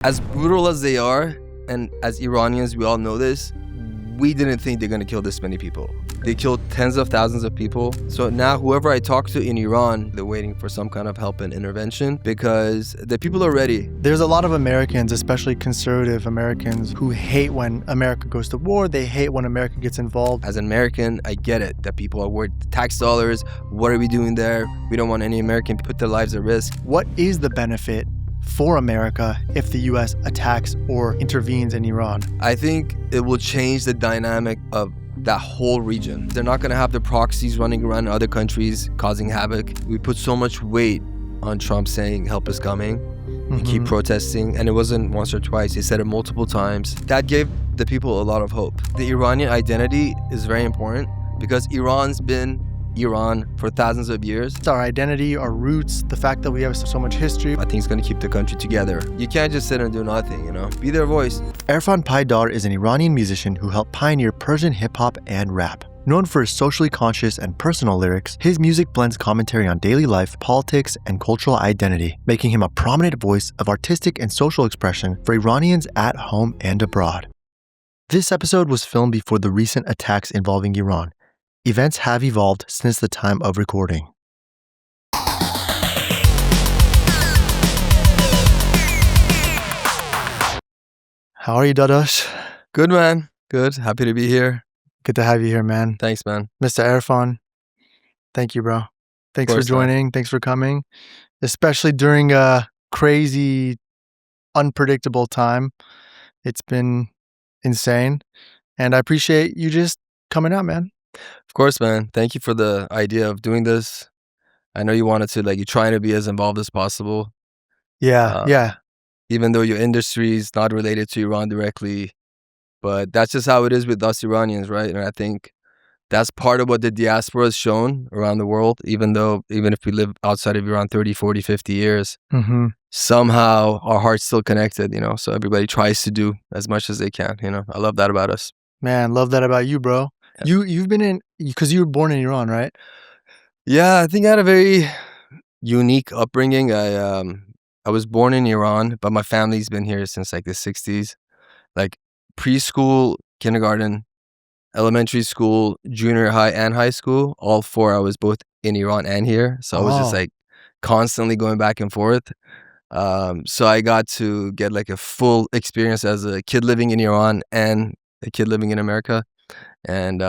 As brutal as they are, and as Iranians, we all know this, we didn't think they're going to kill this many people. They killed tens of thousands of people. So now whoever I talk to in Iran, they're waiting for some kind of help and intervention because the people are ready. There's a lot of Americans, especially conservative Americans, who hate when America goes to war. They hate when America gets involved. As an American, I get it that people are worried. Tax dollars, what are we doing there? We don't want any American to put their lives at risk. What is the benefit for America if the U.S. attacks or intervenes in Iran? I think it will change the dynamic of that whole region. They're not going to have the proxies running around in other countries causing havoc. We put so much weight on Trump saying help is coming and keep protesting, and it wasn't once or twice. He said it multiple times. That gave the people a lot of hope. The Iranian identity is very important because Iran's been Iran for thousands of years. It's our identity, our roots, the fact that we have so much history. I think it's going to keep the country together. You can't just sit and do nothing, Be their voice. Erfan Paydar is an Iranian musician who helped pioneer Persian hip-hop and rap. Known for his socially conscious and personal lyrics, his music blends commentary on daily life, politics, and cultural identity, making him a prominent voice of artistic and social expression for Iranians at home and abroad. This episode was filmed before the recent attacks involving Iran. Events have evolved since the time of recording. How are you, Dadash? Good, man. Good. Happy to be here. Good to have you here, man. Thanks, man. Mr. Erfan, thank you, bro. Thanks for joining. Man. Thanks for coming, especially during a crazy, unpredictable time. It's been insane, and I appreciate you just coming out, man. Of course, man. Thank you for the idea of doing this. I know you wanted to, you're trying to be as involved as possible. Yeah. Even though your industry is not related to Iran directly. But that's just how it is with us Iranians, right? And I think that's part of what the diaspora has shown around the world, even if we live outside of Iran 30, 40, 50 years, somehow our heart's still connected, So everybody tries to do as much as they can, I love that about us. Man, love that about you, bro. You've been because you were born in Iran, right? Yeah, I think I had a very unique upbringing. I was born in Iran, but my family's been here since the 60s. Preschool, kindergarten, elementary school, junior high, and high school. All four, I was both in Iran and here. So I was just constantly going back and forth. So I got to get a full experience as a kid living in Iran and a kid living in America. And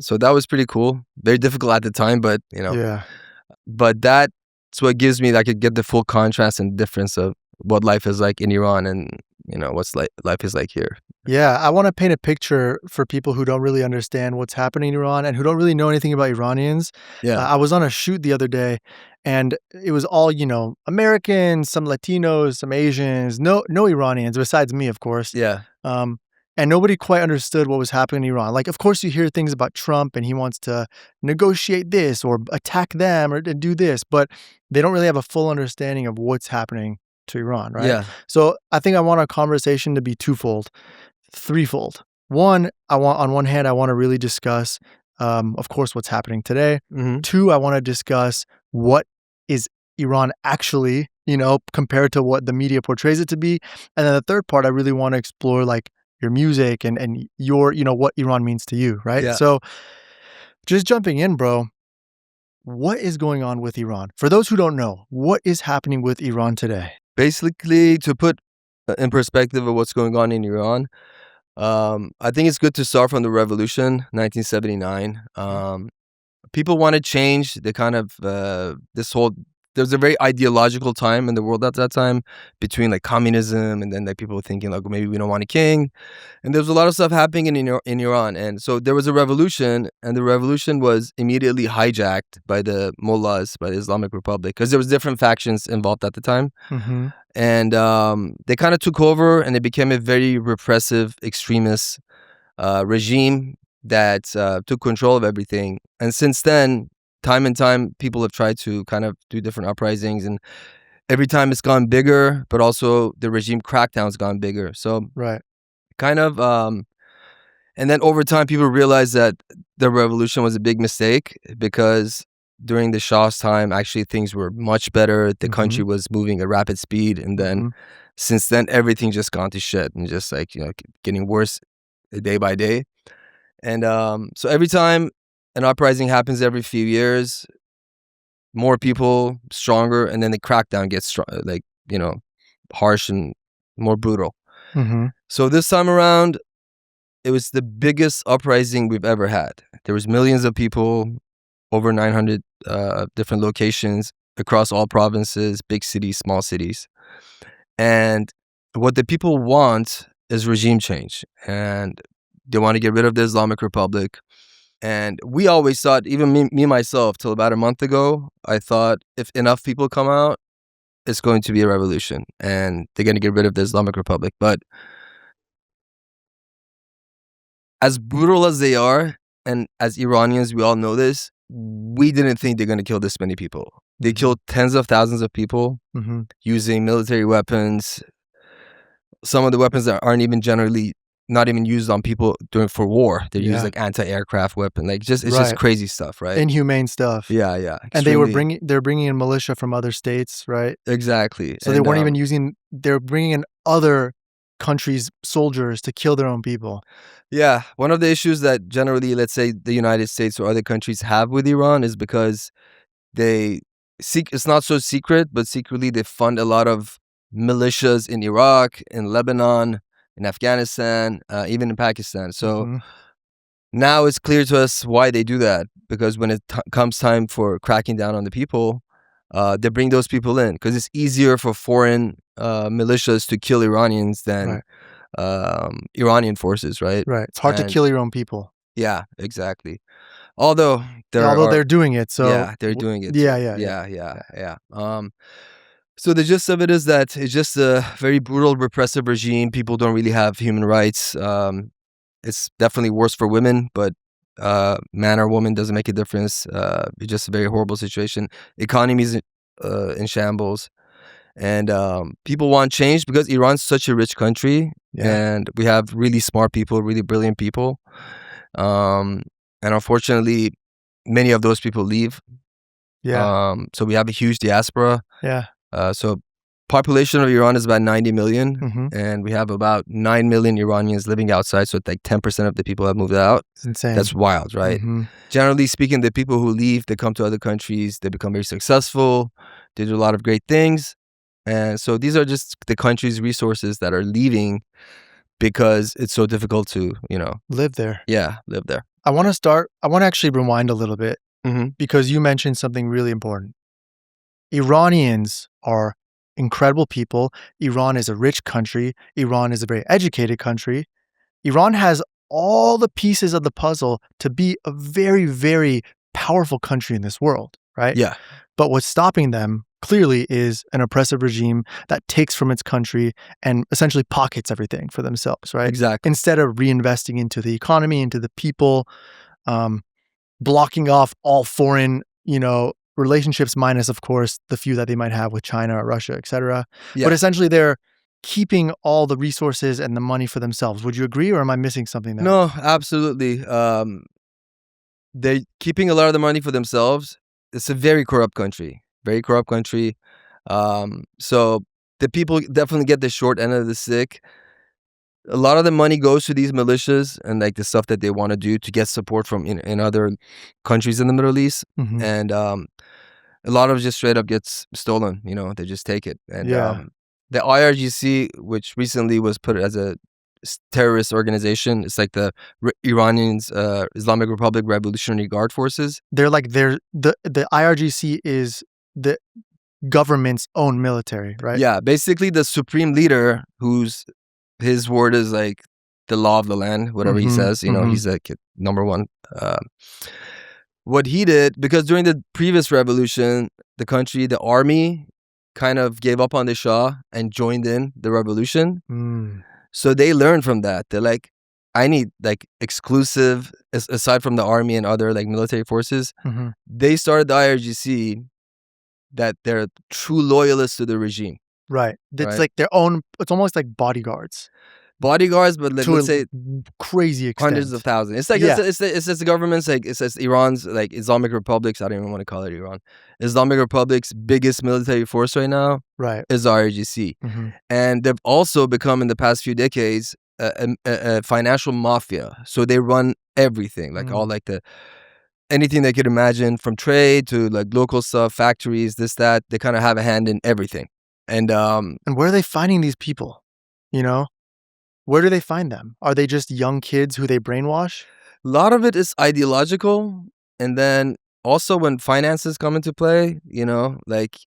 so that was pretty cool. Very difficult at the time, but but that's what gives me I could get the full contrast and difference of what life is like in Iran and what's life is like here. Yeah, I want to paint a picture for people who don't really understand what's happening in Iran and who don't really know anything about Iranians. I was on a shoot the other day, and it was all Americans, some Latinos, some Asians, no Iranians besides me, of course. And nobody quite understood what was happening in Iran. Of course, you hear things about Trump and he wants to negotiate this or attack them or do this, but they don't really have a full understanding of what's happening to Iran, right? Yeah. So I think I want our conversation to be threefold. One, on one hand, I want to really discuss, of course, what's happening today. Two, I want to discuss what is Iran actually, compared to what the media portrays it to be. And then the third part, I really want to explore your music and your, what Iran means to you, right? Yeah. So just jumping in, bro, what is going on with Iran? For those who don't know, what is happening with Iran today? Basically, to put in perspective of what's going on in Iran, I think it's good to start from the revolution, 1979. People wanted change. They kind of, there was a very ideological time in the world at that time between communism and then people were thinking maybe we don't want a king. And there was a lot of stuff happening in Iran. And so there was a revolution, and the revolution was immediately hijacked by the mullahs, by the Islamic Republic, because there was different factions involved at the time. And they kind of took over, and it became a very repressive, extremist regime that took control of everything. And since then, time and time, people have tried to kind of do different uprisings, and every time it's gone bigger, but also the regime crackdown's gone bigger. So kind of, and then over time, people realized that the revolution was a big mistake because during the Shah's time, actually things were much better. The country was moving at rapid speed, and then since then, everything just gone to shit and just like, getting worse day by day. And so every time an uprising happens every few years, more people, stronger, and then the crackdown gets harsh and more brutal. Mm-hmm. So this time around, it was the biggest uprising we've ever had. There was millions of people, over 900 different locations across all provinces, big cities, small cities. And what the people want is regime change. And they want to get rid of the Islamic Republic. And we always thought, even me myself, till about a month ago, I thought if enough people come out, it's going to be a revolution and they're going to get rid of the Islamic Republic. But as brutal as they are, and as Iranians, we all know this, we didn't think they're going to kill this many people. They killed tens of thousands of people using military weapons. Some of the weapons that aren't even generally not even used on people for war. They use like anti-aircraft weapon, like it's just crazy stuff, right? Inhumane stuff. Yeah. And they're bringing in militia from other states, right? Exactly. So they weren't even using. They're bringing in other countries' soldiers to kill their own people. Yeah, one of the issues that generally, let's say, the United States or other countries have with Iran is because it's not so secret, but secretly they fund a lot of militias in Iraq, in Lebanon, in Afghanistan, even in Pakistan. So now it's clear to us why they do that, because when it comes time for cracking down on the people, they bring those people in because it's easier for foreign militias to kill Iranians than Iranian forces, right? Right. It's hard to kill your own people. Yeah, exactly. Although they're doing it, so yeah, they're doing it. Yeah. So the gist of it is that it's just a very brutal, repressive regime. People don't really have human rights. It's definitely worse for women, but man or woman doesn't make a difference. It's just a very horrible situation. Economy's in shambles. And people want change because Iran's such a rich country, and we have really smart people, really brilliant people. And unfortunately, many of those people leave. So we have a huge diaspora. So population of Iran is about 90 million, and we have about 9 million Iranians living outside. So like 10% of the people have moved out. It's insane. That's wild, right? Generally speaking, the people who leave, they come to other countries, they become very successful, they do a lot of great things. And so these are just the country's resources that are leaving because it's so difficult to, live there. Yeah, live there. I want to actually rewind a little bit because you mentioned something really important. Iranians are incredible people. Iran is a rich country. Iran is a very educated country. Iran has all the pieces of the puzzle to be a very, very powerful country in this world, right? Yeah. But what's stopping them clearly is an oppressive regime that takes from its country and essentially pockets everything for themselves, right? Exactly. Instead of reinvesting into the economy, into the people, blocking off all foreign, relationships, minus, of course, the few that they might have with China or Russia, et cetera. Yeah. But essentially, they're keeping all the resources and the money for themselves. Would you agree, or am I missing something there? No, absolutely. They're keeping a lot of the money for themselves. It's a very corrupt country. Very corrupt country. So the people definitely get the short end of the stick. A lot of the money goes to these militias and like the stuff that they want to do to get support from in other countries in the Middle East. And a lot of it just straight up gets stolen. They just take it. And the IRGC, which recently was put as a terrorist organization, it's like the Iranians, Islamic Republic Revolutionary Guard Forces. The IRGC is the government's own military, right? Yeah, basically the supreme leader, his word is like the law of the land, whatever he says, he's like number one. What he did, because during the previous revolution, the army kind of gave up on the Shah and joined in the revolution. So they learned from that. They're like, I need like exclusive, aside from the army and other like military forces, they started the IRGC that they're true loyalists to the regime. Right. It's like their own, it's almost like bodyguards. bodyguards, but let's say crazy extent. Hundreds of thousands. It's like it's the government's like it says Iran's like Islamic Republic's. I don't even want to call it Iran. Islamic Republic's biggest military force right now, right, is IRGC, and they've also become in the past few decades a financial mafia. So they run everything, like all like anything they could imagine, from trade to like local stuff, factories, this that. They kind of have a hand in everything. And where are they finding these people? You know. Where do they find them? Are they just young kids who they brainwash? A lot of it is ideological. And then also when finances come into play, you know, like,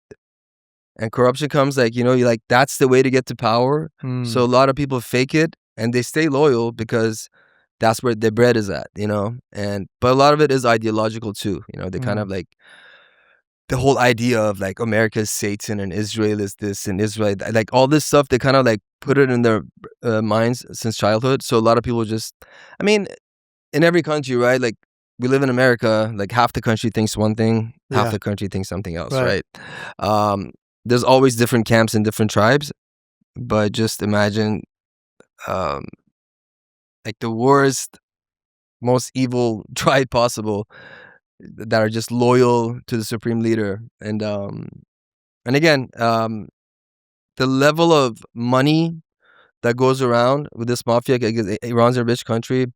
and corruption comes, like, you know, you like, that's the way to get to power. So a lot of people fake it and they stay loyal because that's where their bread is at, you know? But a lot of it is ideological too. You know, they kind of like, the whole idea of like America is Satan and Israel is this and Israel, like all this stuff, they kind of like put it in their minds since childhood. So a lot of people just, I mean, in every country, right? Like we live in America, like half the country thinks one thing, half the country thinks something else, right? There's always different camps and different tribes, but just imagine like the worst, most evil tribe possible that are just loyal to the supreme leader. And again, the level of money that goes around with this mafia, because Iran's a rich country,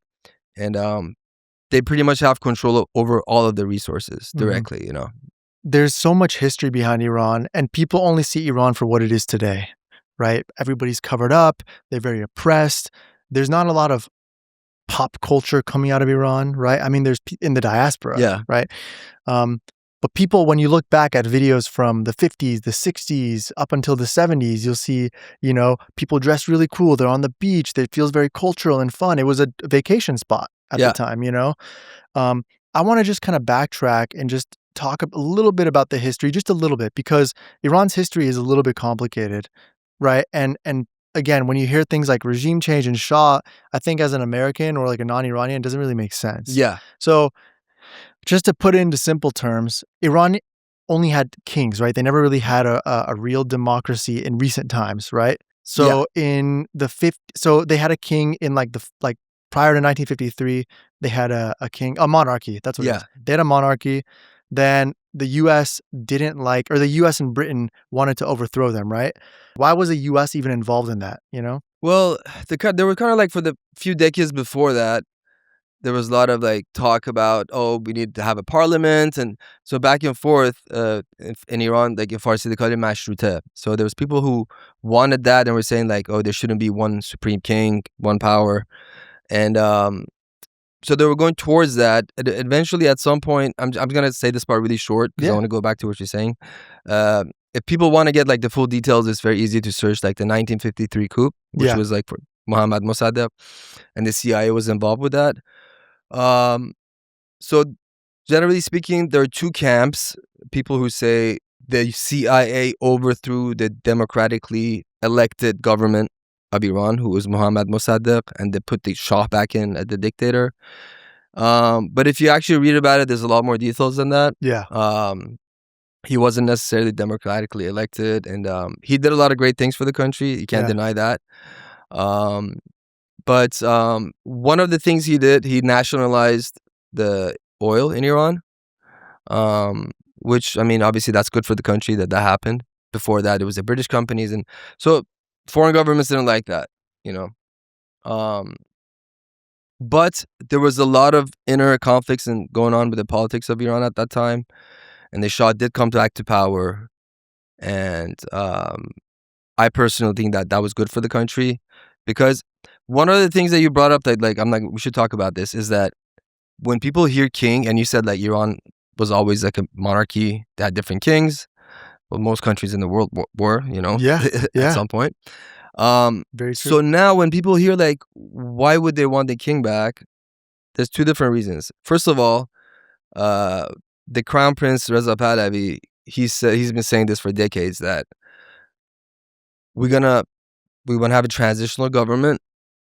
and they pretty much have control over all of the resources directly, you know. There's so much history behind Iran, and people only see Iran for what it is today, right? Everybody's covered up, they're very oppressed. There's not a lot of pop culture coming out of Iran, right? I mean, there's in the diaspora, right? But people, when you look back at videos from the 50s, the 60s, up until the 70s, you'll see, you know, people dress really cool. They're on the beach. It feels very cultural and fun. It was a vacation spot at the time, you know? I want to just kind of backtrack and just talk a little bit about the history, just a little bit, because Iran's history is a little bit complicated, right? And again, when you hear things like regime change and Shah, I think as an American or like a non-Iranian, it doesn't really make sense. Yeah. So just to put it into simple terms, Iran only had kings, right? They never really had a real democracy in recent times, right? So in the so they had a king in like prior to 1953, they had a king, a monarchy. That's what it is. They had a monarchy. Then the U.S. didn't like, or the U.S. and Britain wanted to overthrow them, right? Why was the U.S. even involved in that, you know? Well, they were kind of like, for the few decades before that, there was a lot of like talk about, oh, we need to have a parliament. And so back and forth in Iran, like in Farsi, they call it mashrute. So there was people who wanted that and were saying like, oh, there shouldn't be one supreme king, one power. And so they were going towards that. Eventually, at some point, I'm going to say this part really short because I want to go back to what you're saying. If people want to get like the full details, it's very easy to search like the 1953 coup, which was like for Mohammad Mossadegh, and the CIA was involved with that. So generally speaking, there are two camps: people who say the CIA overthrew the democratically elected government of Iran, who was Mohammad Mossadegh, and they put the Shah back in as the dictator. But if you actually read about it, there's a lot more details than that. He wasn't necessarily democratically elected, and he did a lot of great things for the country. You can't deny that. But one of the things he did, he nationalized the oil in Iran, which, I mean, obviously that's good for the country that happened. Before that, it was the British companies. And so foreign governments didn't like that, you know. But there was a lot of inner conflicts and going on with the politics of Iran at that time. And the Shah did come back to power. And I personally think that was good for the country, because one of the things that you brought up that like, I'm like, we should talk about this, is that when people hear king, and you said like Iran was always like a monarchy, they had different kings. Well, most countries in the world were, you know, at some point. Very true. So now when people hear like, why would they want the king back? There's two different reasons. First of all, the Crown Prince Reza Pahlavi, he's been saying this for decades, that we want to have a transitional government.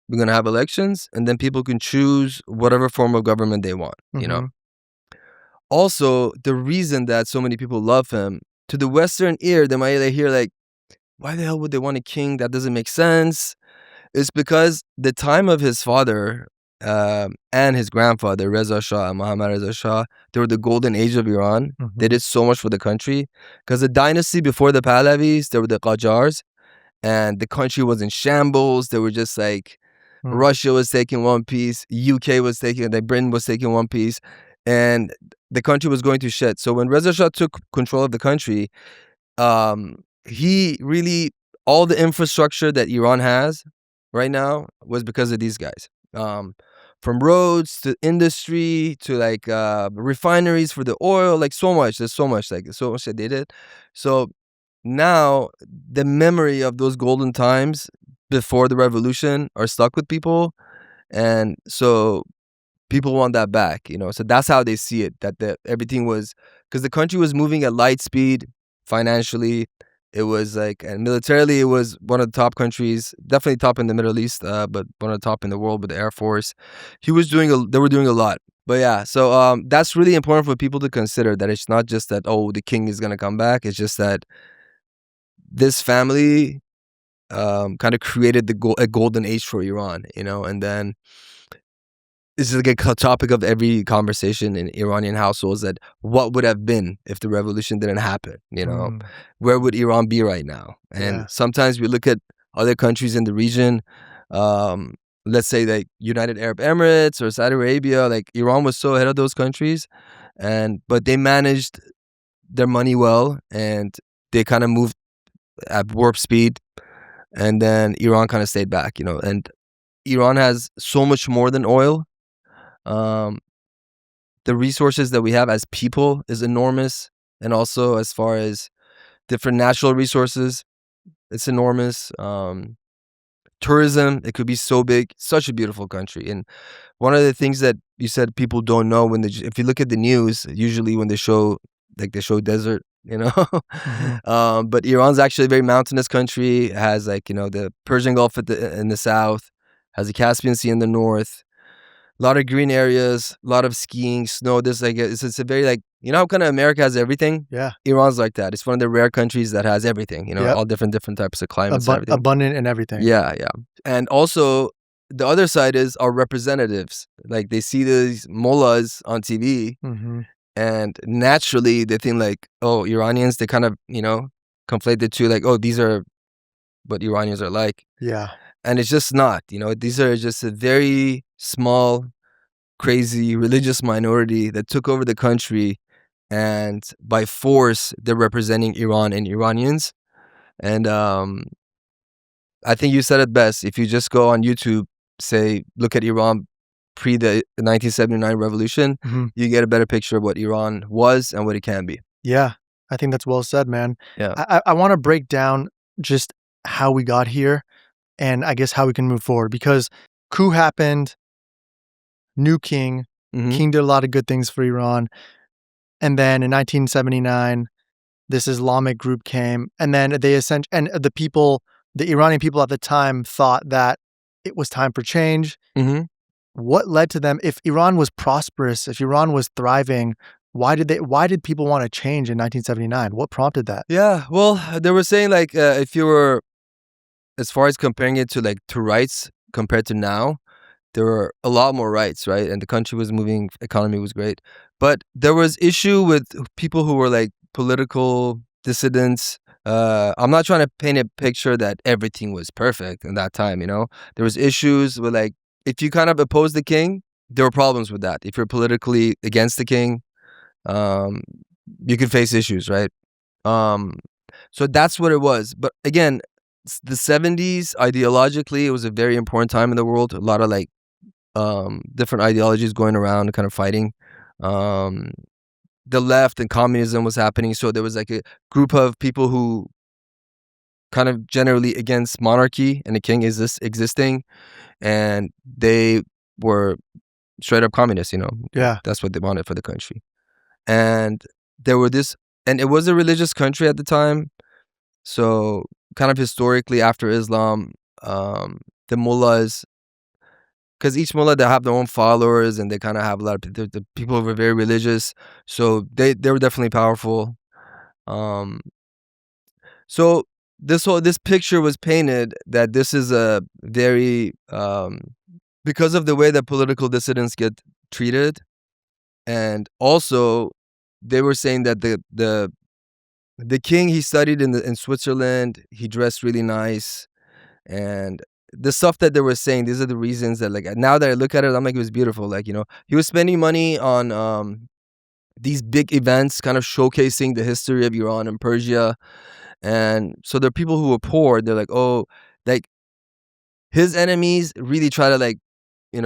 We're going to have elections, and then people can choose whatever form of government they want, you know. Also, the reason that so many people love him, to the Western ear, they might hear like, why the hell would they want a king? That doesn't make sense. It's because the time of his father and his grandfather, Reza Shah and Mohammad Reza Shah, they were the golden age of Iran. They did so much for the country. Because the dynasty before the Pahlavis, they were the Qajars, and the country was in shambles. They were just like, Russia was taking one piece, UK was taking, like Britain was taking one piece, and the country was going to shit. So when Reza Shah took control of the country, he really, all the infrastructure that Iran has right now was because of these guys. From roads to industry to like refineries for the oil, like so much. There's so much, like so much that they did. So now the memory of those golden times before the revolution are stuck with people, and so people want that back, you know. So that's how they see it, that everything was, because the country was moving at light speed financially. It was like, and militarily, it was one of the top countries, definitely top in the Middle East, but one of the top in the world with the Air Force. They were doing a lot. But yeah, so that's really important for people to consider, that it's not just that, oh, the king is gonna come back. It's just that this family kind of created a golden age for Iran, you know. And then this is like a topic of every conversation in Iranian households, that what would have been if the revolution didn't happen, you know? Where would Iran be right now? And sometimes we look at other countries in the region, let's say like United Arab Emirates or Saudi Arabia, like Iran was so ahead of those countries, but they managed their money well, and they kind of moved at warp speed, and then Iran kind of stayed back, you know. And Iran has so much more than oil. The resources that we have as people is enormous, and also as far as different natural resources, it's enormous. Tourism, it could be so big, such a beautiful country. And one of the things that you said people don't know, if you look at the news, usually when they show desert, you know. But Iran's actually a very mountainous country. It has, like, you know, the Persian Gulf in the south, has the Caspian Sea in the north, a lot of green areas, a lot of skiing, snow. There's like it's a very, like, you know how kind of America has everything? Yeah. Iran's like that. It's one of the rare countries that has everything, you know, all different types of climates and everything. Abundant in everything. Yeah, yeah. And also the other side is our representatives. Like, they see these mullahs on TV, and naturally they think like, oh, Iranians, they kind of, you know, conflate the two, like, oh, these are what Iranians are like. Yeah. And it's just not, you know, these are just a very small, crazy religious minority that took over the country, and by force they're representing Iran and Iranians. And I think you said it best. If you just go on YouTube, say, look at Iran pre the 1979 revolution, you get a better picture of what Iran was and what it can be. Yeah, I think that's well said, man. Yeah. I want to break down just how we got here, and I guess how we can move forward, because coup happened, new king, king did a lot of good things for Iran. And then in 1979, this Islamic group came, and then the Iranian people at the time thought that it was time for change. What led to them? If Iran was prosperous, if Iran was thriving, why did people want to change in 1979? What prompted that? Yeah, well, they were saying, like, if you were, as far as comparing it to rights compared to now, there were a lot more rights, right? And the country was moving, economy was great. But there was issue with people who were like political dissidents. I'm not trying to paint a picture that everything was perfect in that time, you know? There was issues with, like, if you kind of oppose the king, there were problems with that. If you're politically against the king, you could face issues, right? So that's what it was. But again, the 70s, ideologically, it was a very important time in the world. A lot of, like, different ideologies going around, kind of fighting. The left and communism was happening. So there was like a group of people who kind of generally against monarchy and the king existing. And they were straight up communists, you know? Yeah. That's what they wanted for the country. And there were and it was a religious country at the time. So kind of historically after Islam, the mullahs, because each mullah, they have their own followers, and they kind of have a lot of the people who were very religious. So they were definitely powerful. So this picture was painted that this is a very because of the way that political dissidents get treated, and also they were saying that the king, he studied in Switzerland, he dressed really nice, and the stuff that they were saying, these are the reasons that, like, now that I look at it, I'm like, it was beautiful. Like, he was spending money on these big events, kind of showcasing the history of Iran and Persia. And so there are people who were poor. They're like, oh, like, his enemies really try to, like,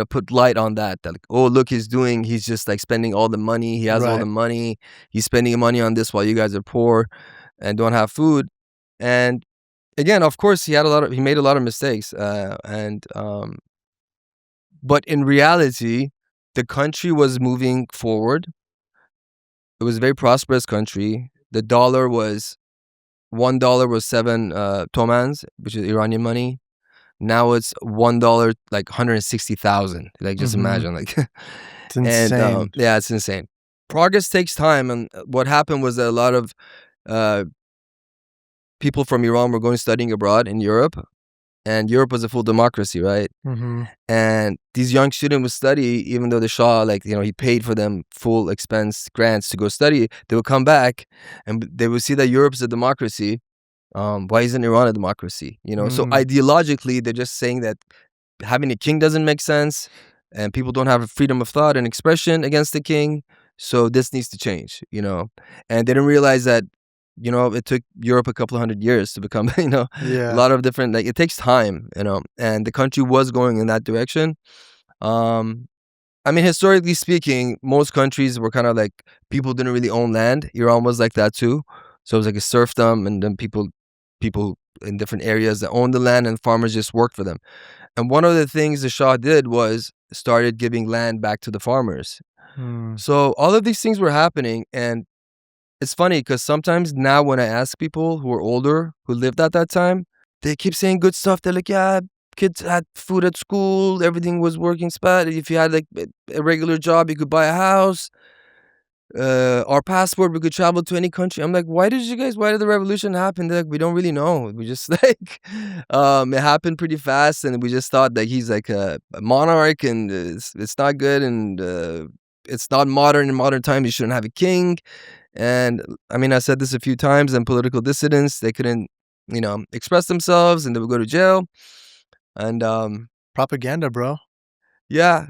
put light on that. They're like, oh, look, he's just like spending all the money. He has all the money. He's spending money on this while you guys are poor and don't have food. And again, of course, he made a lot of mistakes. But in reality, the country was moving forward. It was a very prosperous country. The dollar was $1 was 7 tomans, which is Iranian money. Now it's $1 like 160,000. Like, just imagine, like, it's insane. And yeah, it's insane. Progress takes time, and what happened was that a lot of people from Iran were going studying abroad in Europe, and Europe was a full democracy, right? And these young students would study, even though the Shah, like, he paid for them full expense grants to go study. They would come back, and they would see that Europe's a democracy. Why isn't Iran a democracy? So ideologically, they're just saying that having a king doesn't make sense, and people don't have freedom of thought and expression against the king. So this needs to change, and they didn't realize that, it took Europe a couple of 100 years to become, a lot of different, like, it takes time, and the country was going in that direction. I mean, historically speaking, most countries were kind of like, people didn't really own land. Iran was like that too. So it was like a serfdom, and then people in different areas that owned the land, and farmers just worked for them. And one of the things the Shah did was started giving land back to the farmers. So all of these things were happening, and it's funny because sometimes now when I ask people who are older, who lived at that time, they keep saying good stuff. They're like, yeah, kids had food at school, everything was working spot. If you had like a regular job, you could buy a house. Our passport, we could travel to any country. I'm like, why did the revolution happen? They're like, we don't really know. We just like, it happened pretty fast, and we just thought that he's like a monarch, and it's not good, and it's not modern. In modern times, you shouldn't have a king. And I mean, I said this a few times, and political dissidents, they couldn't, express themselves, and they would go to jail. And propaganda, bro. Yeah.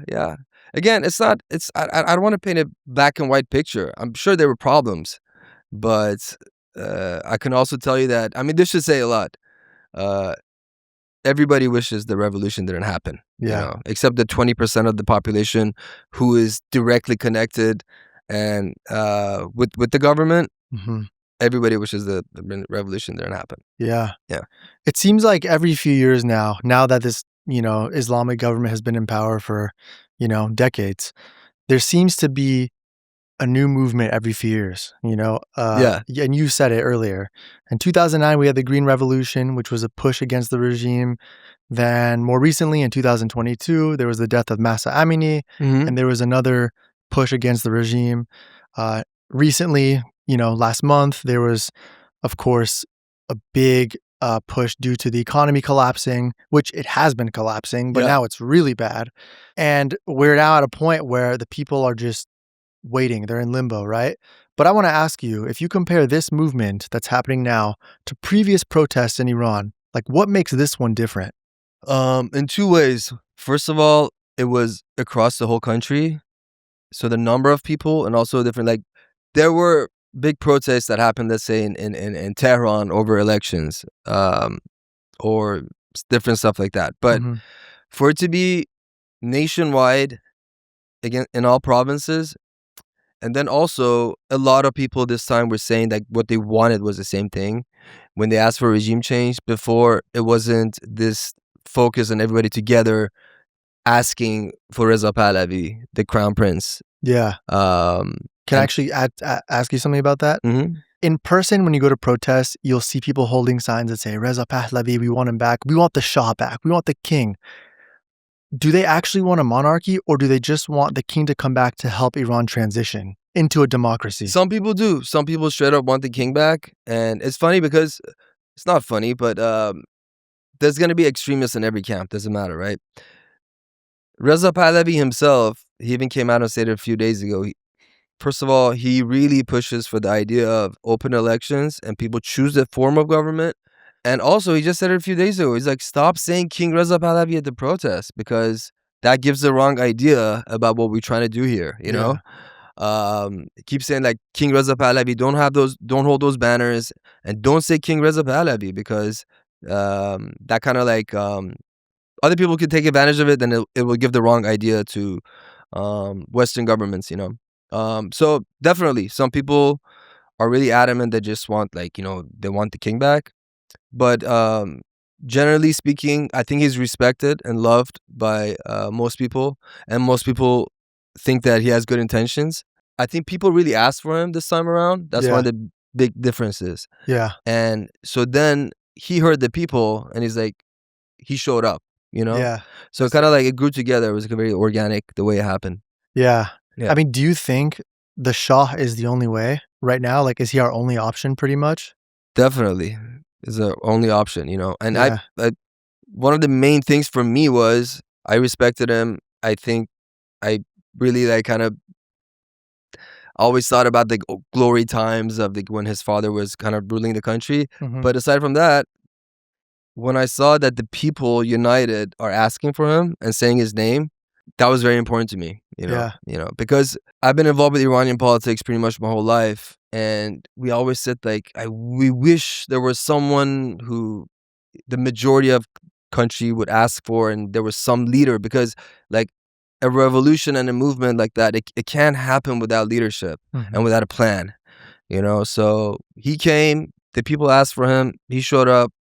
Again, I don't want to paint a black and white picture. I'm sure there were problems, but I can also tell you that, I mean, this should say a lot. Everybody wishes the revolution didn't happen, except the 20% of the population who is directly connected and with the government. Everybody wishes the revolution didn't happen. Yeah. It seems like every few years now that this, Islamic government has been in power for, decades, there seems to be a new movement every few years, and you said it earlier. In 2009, we had the Green Revolution, which was a push against the regime. Then more recently, in 2022, there was the death of Mahsa Amini, and there was another push against the regime. Recently, last month, there was, of course, a big push due to the economy collapsing, which it has been collapsing, but now it's really bad. And we're now at a point where the people are just waiting. They're in limbo, right? But I want to ask you, if you compare this movement that's happening now to previous protests in Iran, like, what makes this one different? In two ways. First of all, it was across the whole country. So the number of people, and also different, like, there were big protests that happened, let's say, in Tehran over elections, or different stuff like that. But for it to be nationwide, again, in all provinces, and then also a lot of people this time were saying that what they wanted was the same thing. When they asked for regime change before, it wasn't this focus on everybody together asking for Reza Pahlavi, the Crown Prince. Yeah. Can I actually ask you something about that? In person, when you go to protests, you'll see people holding signs that say, Reza Pahlavi, we want him back. We want the Shah back. We want the king. Do they actually want a monarchy, or do they just want the king to come back to help Iran transition into a democracy? Some people do. Some people straight up want the king back. And it's funny because it's not funny, but there's gonna be extremists in every camp. Doesn't matter, right? Reza Pahlavi himself, he even came out and said it a few days ago. First of all, he really pushes for the idea of open elections and people choose the form of government. And also, he just said it a few days ago. He's like, stop saying King Reza Pahlavi at the protest because that gives the wrong idea about what we're trying to do here. You know, keep saying like King Reza Pahlavi. Don't hold those banners, and don't say King Reza Pahlavi because that kind of like other people could take advantage of it. Then it will give the wrong idea to Western governments. You know, so definitely some people are really adamant. They just want like they want the king back. But generally speaking, I think he's respected and loved by most people, and most people think that he has good intentions. I think people really asked for him this time around. That's one of the big differences. Yeah. And so then he heard the people, and he's like, he showed up, Yeah. So kind of like it grew together. It was like very organic the way it happened. Yeah. I mean, do you think the Shah is the only way right now? Like, is he our only option pretty much? Definitely. Is the only option, and I one of the main things for me was I respected him. I think I really like kind of always thought about the glory times of when his father was kind of ruling the country. But aside from that, when I saw that the people united are asking for him and saying his name, that was very important to me, because I've been involved with Iranian politics pretty much my whole life. And we always said like, we wish there was someone who the majority of country would ask for, and there was some leader, because like a revolution and a movement like that, it can't happen without leadership and without a plan, So he came, the people asked for him, he showed up.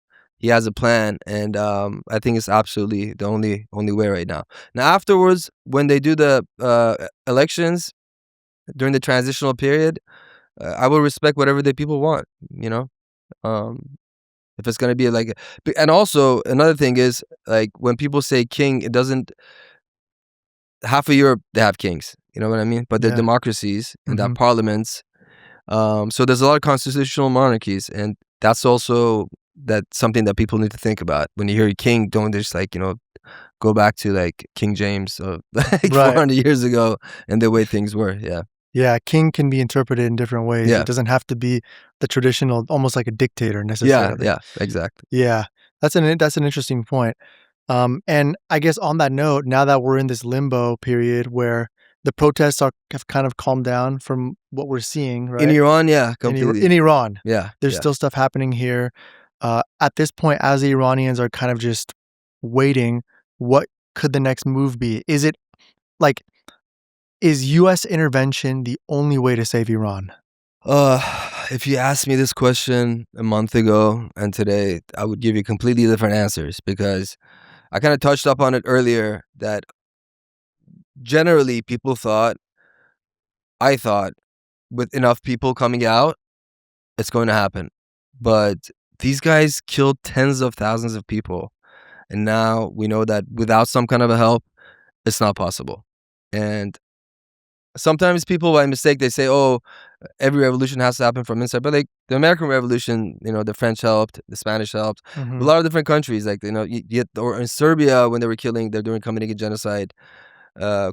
He has a plan, and I think it's absolutely the only way right now. Now, afterwards, when they do the elections during the transitional period, I will respect whatever the people want. If it's gonna be like, and also another thing is like when people say king, it doesn't. Half of Europe they have kings, you know what I mean? But they're democracies and that parliaments. So there's a lot of constitutional monarchies, and that's also. That's something that people need to think about. When you hear king, don't just like, go back to like King James of like 400 years ago and the way things were. Yeah. Yeah. King can be interpreted in different ways. It doesn't have to be the traditional, almost like a dictator necessarily. Yeah, exactly. Yeah. That's an interesting point. And I guess on that note, now that we're in this limbo period where the protests have kind of calmed down from what we're seeing, right? In Iran, yeah, completely. In Iran. Yeah. There's still stuff happening here. At this point, as the Iranians are kind of just waiting, what could the next move be? Is it like, is U.S. intervention the only way to save Iran? If you asked me this question a month ago and today, I would give you completely different answers, because I kind of touched up on it earlier that generally people I thought with enough people coming out, it's going to happen. But these guys killed tens of thousands of people. And now we know that without some kind of a help, it's not possible. And sometimes people by mistake, they say, oh, every revolution has to happen from inside. But like the American Revolution, the French helped, the Spanish helped. A lot of different countries, like, or in Serbia when they were they're doing committing a genocide.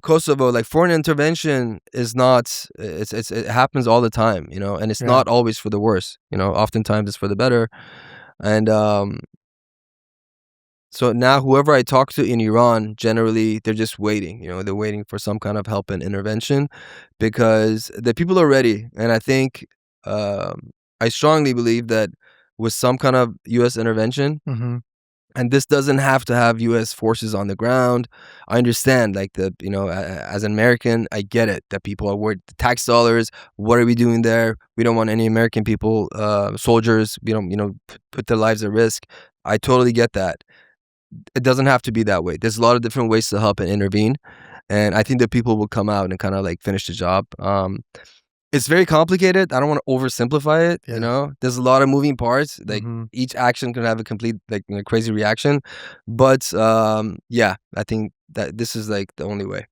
Kosovo, like foreign intervention is not, it happens all the time, and it's not always for the worse, oftentimes it's for the better. And so now whoever I talk to in Iran, generally they're just waiting, they're waiting for some kind of help and intervention, because the people are ready. And I think I strongly believe that with some kind of U.S. intervention, and this doesn't have to have U.S. forces on the ground. I understand, like as an American, I get it that people are worried. The tax dollars, what are we doing there? We don't want any American people, soldiers. We don't, put their lives at risk. I totally get that. It doesn't have to be that way. There's a lot of different ways to help and intervene, and I think that people will come out and kind of like finish the job. It's very complicated. I don't want to oversimplify it. There's a lot of moving parts. Like each action can have a complete crazy reaction. But I think that this is like the only way.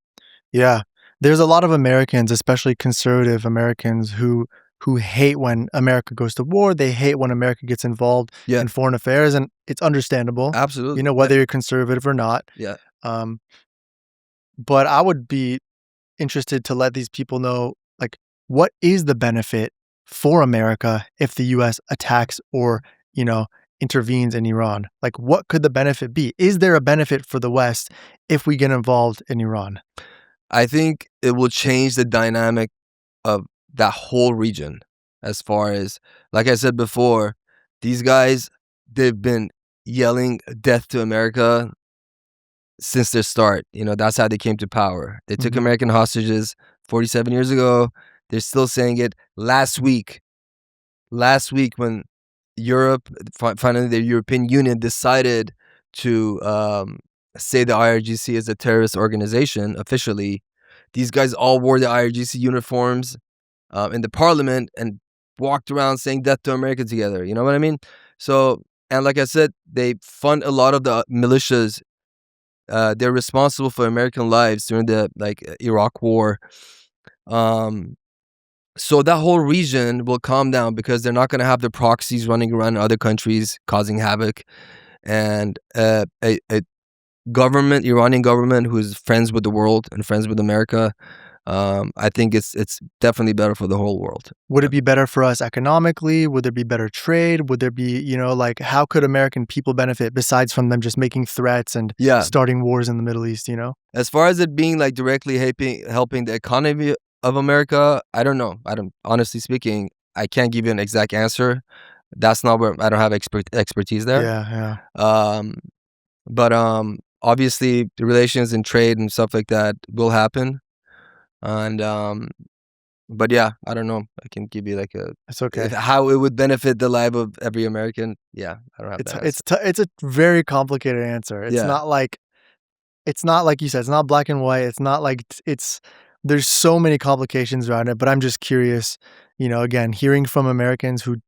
Yeah, there's a lot of Americans, especially conservative Americans, who who hate when America goes to war. They hate when America gets involved in foreign affairs, and it's understandable. Absolutely. You know, whether you're conservative or not. Yeah. But I would be interested to let these people know, like, what is the benefit for America if the U.S. attacks or, you know, intervenes in Iran? Like, what could the benefit be? Is there a benefit for the West if we get involved in Iran? I think it will change the dynamic of that whole region. As far as, like I said before, these guys, they've been yelling death to America since their start. You know, that's how they came to power. They took American hostages 47 years ago. They're still saying it. Last week when Europe, finally the European Union decided to say the IRGC is a terrorist organization officially, these guys all wore the IRGC uniforms in the parliament and walked around saying death to America together. You know what I mean? So, and like I said, they fund a lot of the militias. They're responsible for American lives during the Iraq war. So that whole region will calm down because they're not going to have the proxies running around in other countries causing havoc. And a government, Iranian government, who is friends with the world and friends with America, I think it's definitely better for the whole world. Would it be better for us economically? Would there be better trade? Would there be, you know, like, how could American people benefit besides from them just making threats and starting wars in the Middle East, you know? As far as it being like directly helping the economy of America, I don't know. Honestly speaking, I can't give you an exact answer. That's not where I don't have expertise there. Yeah. But obviously the relations and trade and stuff like that will happen. And but yeah, I don't know. I can give you like it's okay. How it would benefit the life of every American. Yeah, I don't have that. It's a very complicated answer. It's not like you said. It's not black and white. It's not like there's so many complications around it. But I'm just curious, you know, again, hearing from Americans who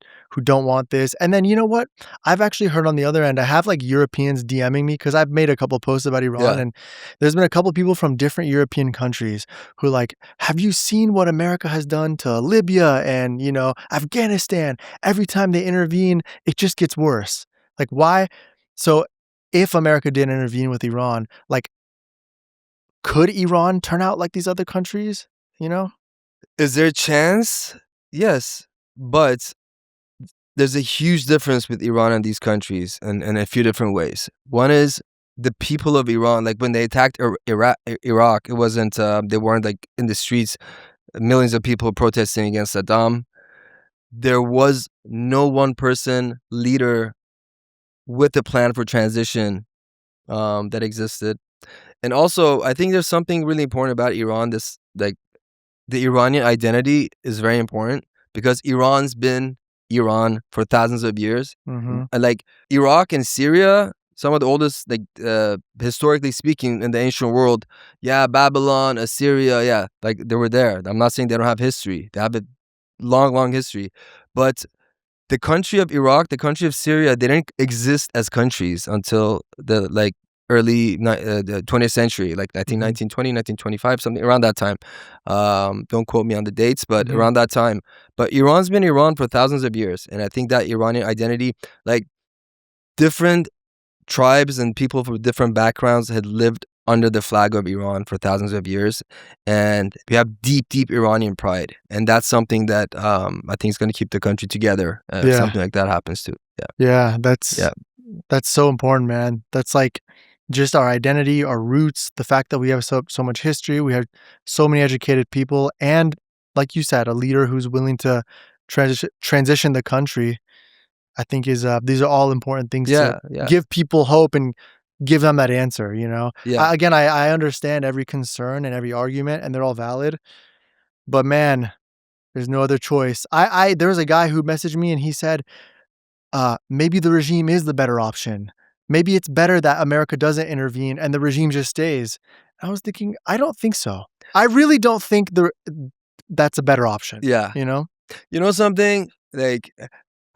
don't want this. And then, you know what? I've actually heard on the other end, I have like Europeans DMing me because I've made a couple posts about Iran, and there's been a couple people from different European countries who like, have you seen what America has done to Libya and, you know, Afghanistan? Every time they intervene, it just gets worse. Like, why? So if America did intervene with Iran, like, could Iran turn out like these other countries, you know? Is there a chance? Yes, but there's a huge difference with Iran and these countries in a few different ways. One is the people of Iran, like when they attacked Iraq, it wasn't, they weren't like in the streets, millions of people protesting against Saddam. There was no one person leader with a plan for transition that existed. And also, I think there's something really important about Iran. This, like, the Iranian identity is very important because Iran's been Iran for thousands of years. And like Iraq and Syria, some of the oldest, like historically speaking, in the ancient world, Babylon, Assyria, like they were there. I'm not saying they don't have history. They have a long, long history. But the country of Iraq, the country of Syria, they didn't exist as countries until the early 20th century, like 1920, 1925, something around that time. Don't quote me on the dates, but around that time. But Iran's been Iran for thousands of years. And I think that Iranian identity, like different tribes and people from different backgrounds had lived under the flag of Iran for thousands of years. And we have deep, deep Iranian pride. And that's something that I think is going to keep the country together if something like that happens too. That's so important, man. That's like just our identity, our roots, the fact that we have so much history, we have so many educated people, and like you said, a leader who's willing to transition the country, I think is these are all important things to give people hope and give them that answer, you know? I understand every concern and every argument, and they're all valid, but man, there's no other choice. There was a guy who messaged me and he said, maybe the regime is the better option. Maybe it's better that America doesn't intervene and the regime just stays. I was thinking, I don't think so. I really don't think that's a better option. You know? You know something? Like,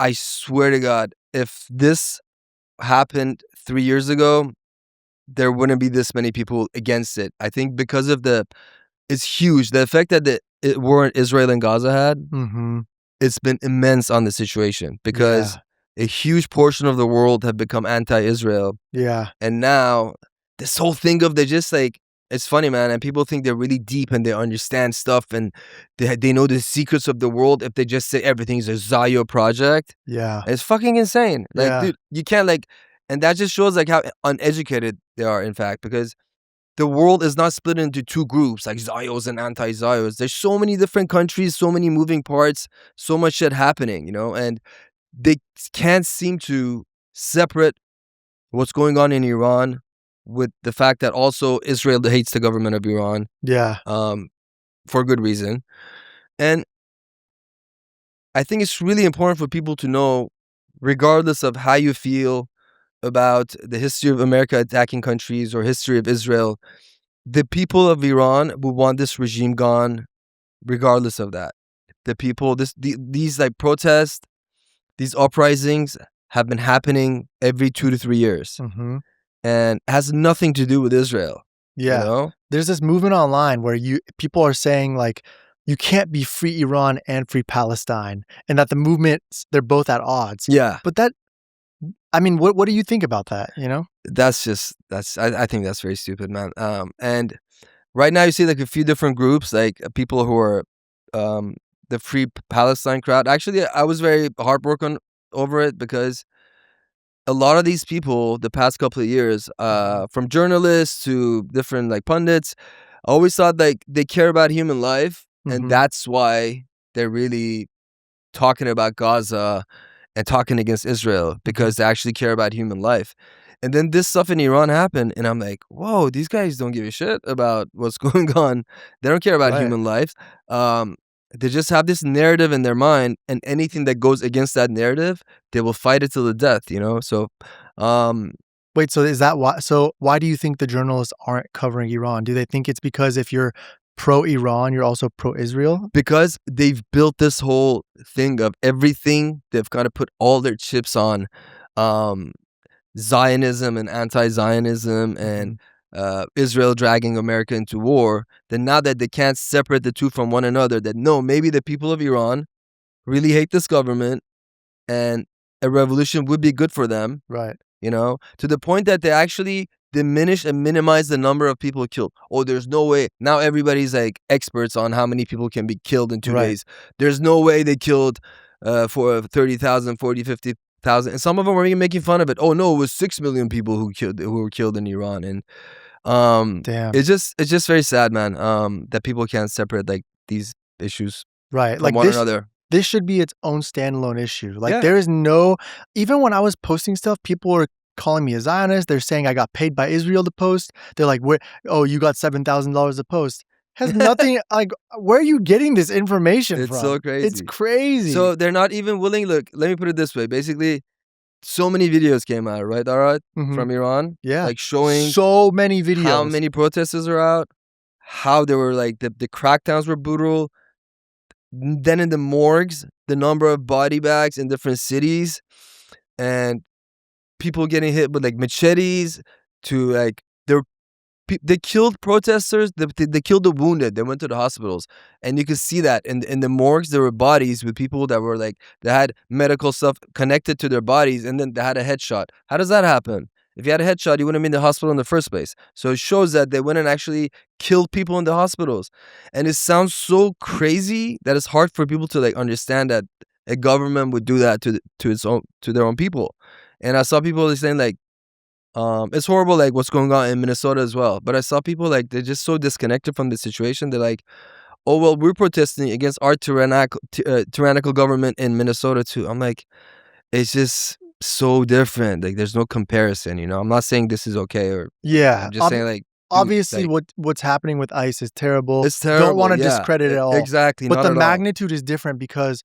I swear to God, if this happened 3 years ago, there wouldn't be this many people against it. I think because of it's huge. The effect that the war in Israel and Gaza had, it's been immense on the situation because a huge portion of the world have become anti-Israel. Yeah. And now this whole thing of they're just like, it's funny, man, and people think they're really deep and they understand stuff and they know the secrets of the world if they just say everything's a Zio project. Yeah. It's fucking insane. Like, dude, you can't like, and that just shows like how uneducated they are, in fact, because the world is not split into two groups like Zios and anti-Zios. There's so many different countries, so many moving parts, so much shit happening, you know, and they can't seem to separate what's going on in Iran with the fact that also Israel hates the government of Iran. Yeah. For good reason. And I think it's really important for people to know, regardless of how you feel about the history of America attacking countries or history of Israel, the people of Iran will want this regime gone regardless of that. The people, these like protests, these uprisings have been happening every 2 to 3 years. Mm-hmm. And has nothing to do with Israel. Yeah. You know? There's this movement online where people are saying like, you can't be free Iran and free Palestine, and that the movements, they're both at odds. Yeah. But that, I mean, what do you think about that, you know? I think that's very stupid, man. And right now you see like a few different groups, like people who are the Free Palestine crowd. Actually, I was very heartbroken over it because a lot of these people the past couple of years, from journalists to different like pundits, I always thought like they care about human life, and that's why they're really talking about Gaza and talking against Israel, because they actually care about human life. And then this stuff in Iran happened, and I'm like, whoa, these guys don't give a shit about what's going on. They don't care about human life. They just have this narrative in their mind, and anything that goes against that narrative, they will fight it to the death, you know? So, wait, so is that why? So why do you think the journalists aren't covering Iran? Do they think it's because if you're pro-Iran, you're also pro-Israel? Because they've built this whole thing of everything. They've kind of put all their chips on Zionism and anti-Zionism and Israel dragging America into war. Then now that they can't separate the two from one another, that no, maybe the people of Iran really hate this government and a revolution would be good for them. Right. You know, to the point that they actually diminish and minimize the number of people killed. Oh, there's no way. Now everybody's like experts on how many people can be killed in 2 days. There's no way they killed for 30,000, 40, 50,000. And some of them were even making fun of it. Oh no, it was 6 million people who were killed in Iran. And damn, it's just very sad, man. That people can't separate like these issues from like one another. This should be its own standalone issue. Like there is no, even when I was posting stuff, people were calling me a Zionist. They're saying I got paid by Israel to post. They're like, "Oh, you got $7,000 to post." Has nothing. Like, where are you getting this information from? It's so crazy. It's crazy. So they're not even willing. Look, let me put it this way. Basically, so many videos came out, right? All right, from Iran. Yeah, like showing so many videos. How many protesters are out? How they were like the crackdowns were brutal. Then in the morgues, the number of body bags in different cities, and people getting hit with like machetes to like they killed protesters. They killed the wounded. They went to the hospitals, and you could see that in the morgues there were bodies with people that were like they had medical stuff connected to their bodies, and then they had a headshot. How does that happen? If you had a headshot, you wouldn't be in the hospital in the first place. So it shows that they went and actually killed people in the hospitals. And it sounds so crazy that it's hard for people to like understand that a government would do that to their own people. And I saw people saying like, it's horrible like what's going on in Minnesota as well. But I saw people like they're just so disconnected from the situation. They're like, oh well, we're protesting against our tyrannical government in Minnesota too. I'm like, it's just so different. Like there's no comparison, you know. I'm not saying this is okay or I'm just saying like obviously what's happening with ICE is terrible. It's terrible. Don't want to discredit it at all. Exactly. But the magnitude is different because,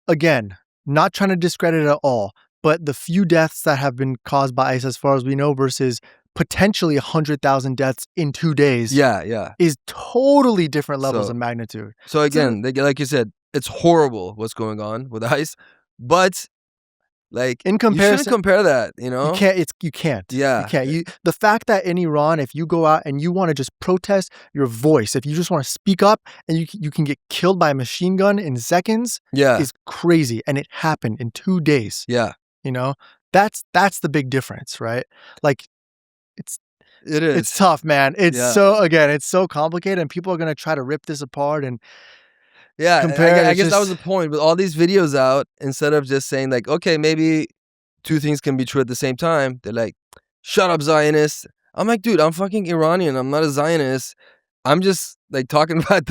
again, not trying to discredit it at all, but the few deaths that have been caused by ICE as far as we know versus potentially 100,000 deaths in 2 days is totally different levels of magnitude. So again, like you said, it's horrible what's going on with ICE, but Like, in you comparison, shouldn't compare that, you know? you can't. Yeah. You can't. The fact that in Iran, if you go out and you want to just protest your voice, if you just want to speak up and you can get killed by a machine gun in seconds, is crazy. And it happened in 2 days. Yeah. You know, that's the big difference, right? Like, it is. It's tough, man. It's so complicated, and people are gonna try to rip this apart and compare. I guess that was the point. With all these videos out, instead of just saying like, okay, maybe two things can be true at the same time, they're like, shut up, Zionists. I'm like, dude, I'm fucking Iranian. I'm not a Zionist. I'm just like talking about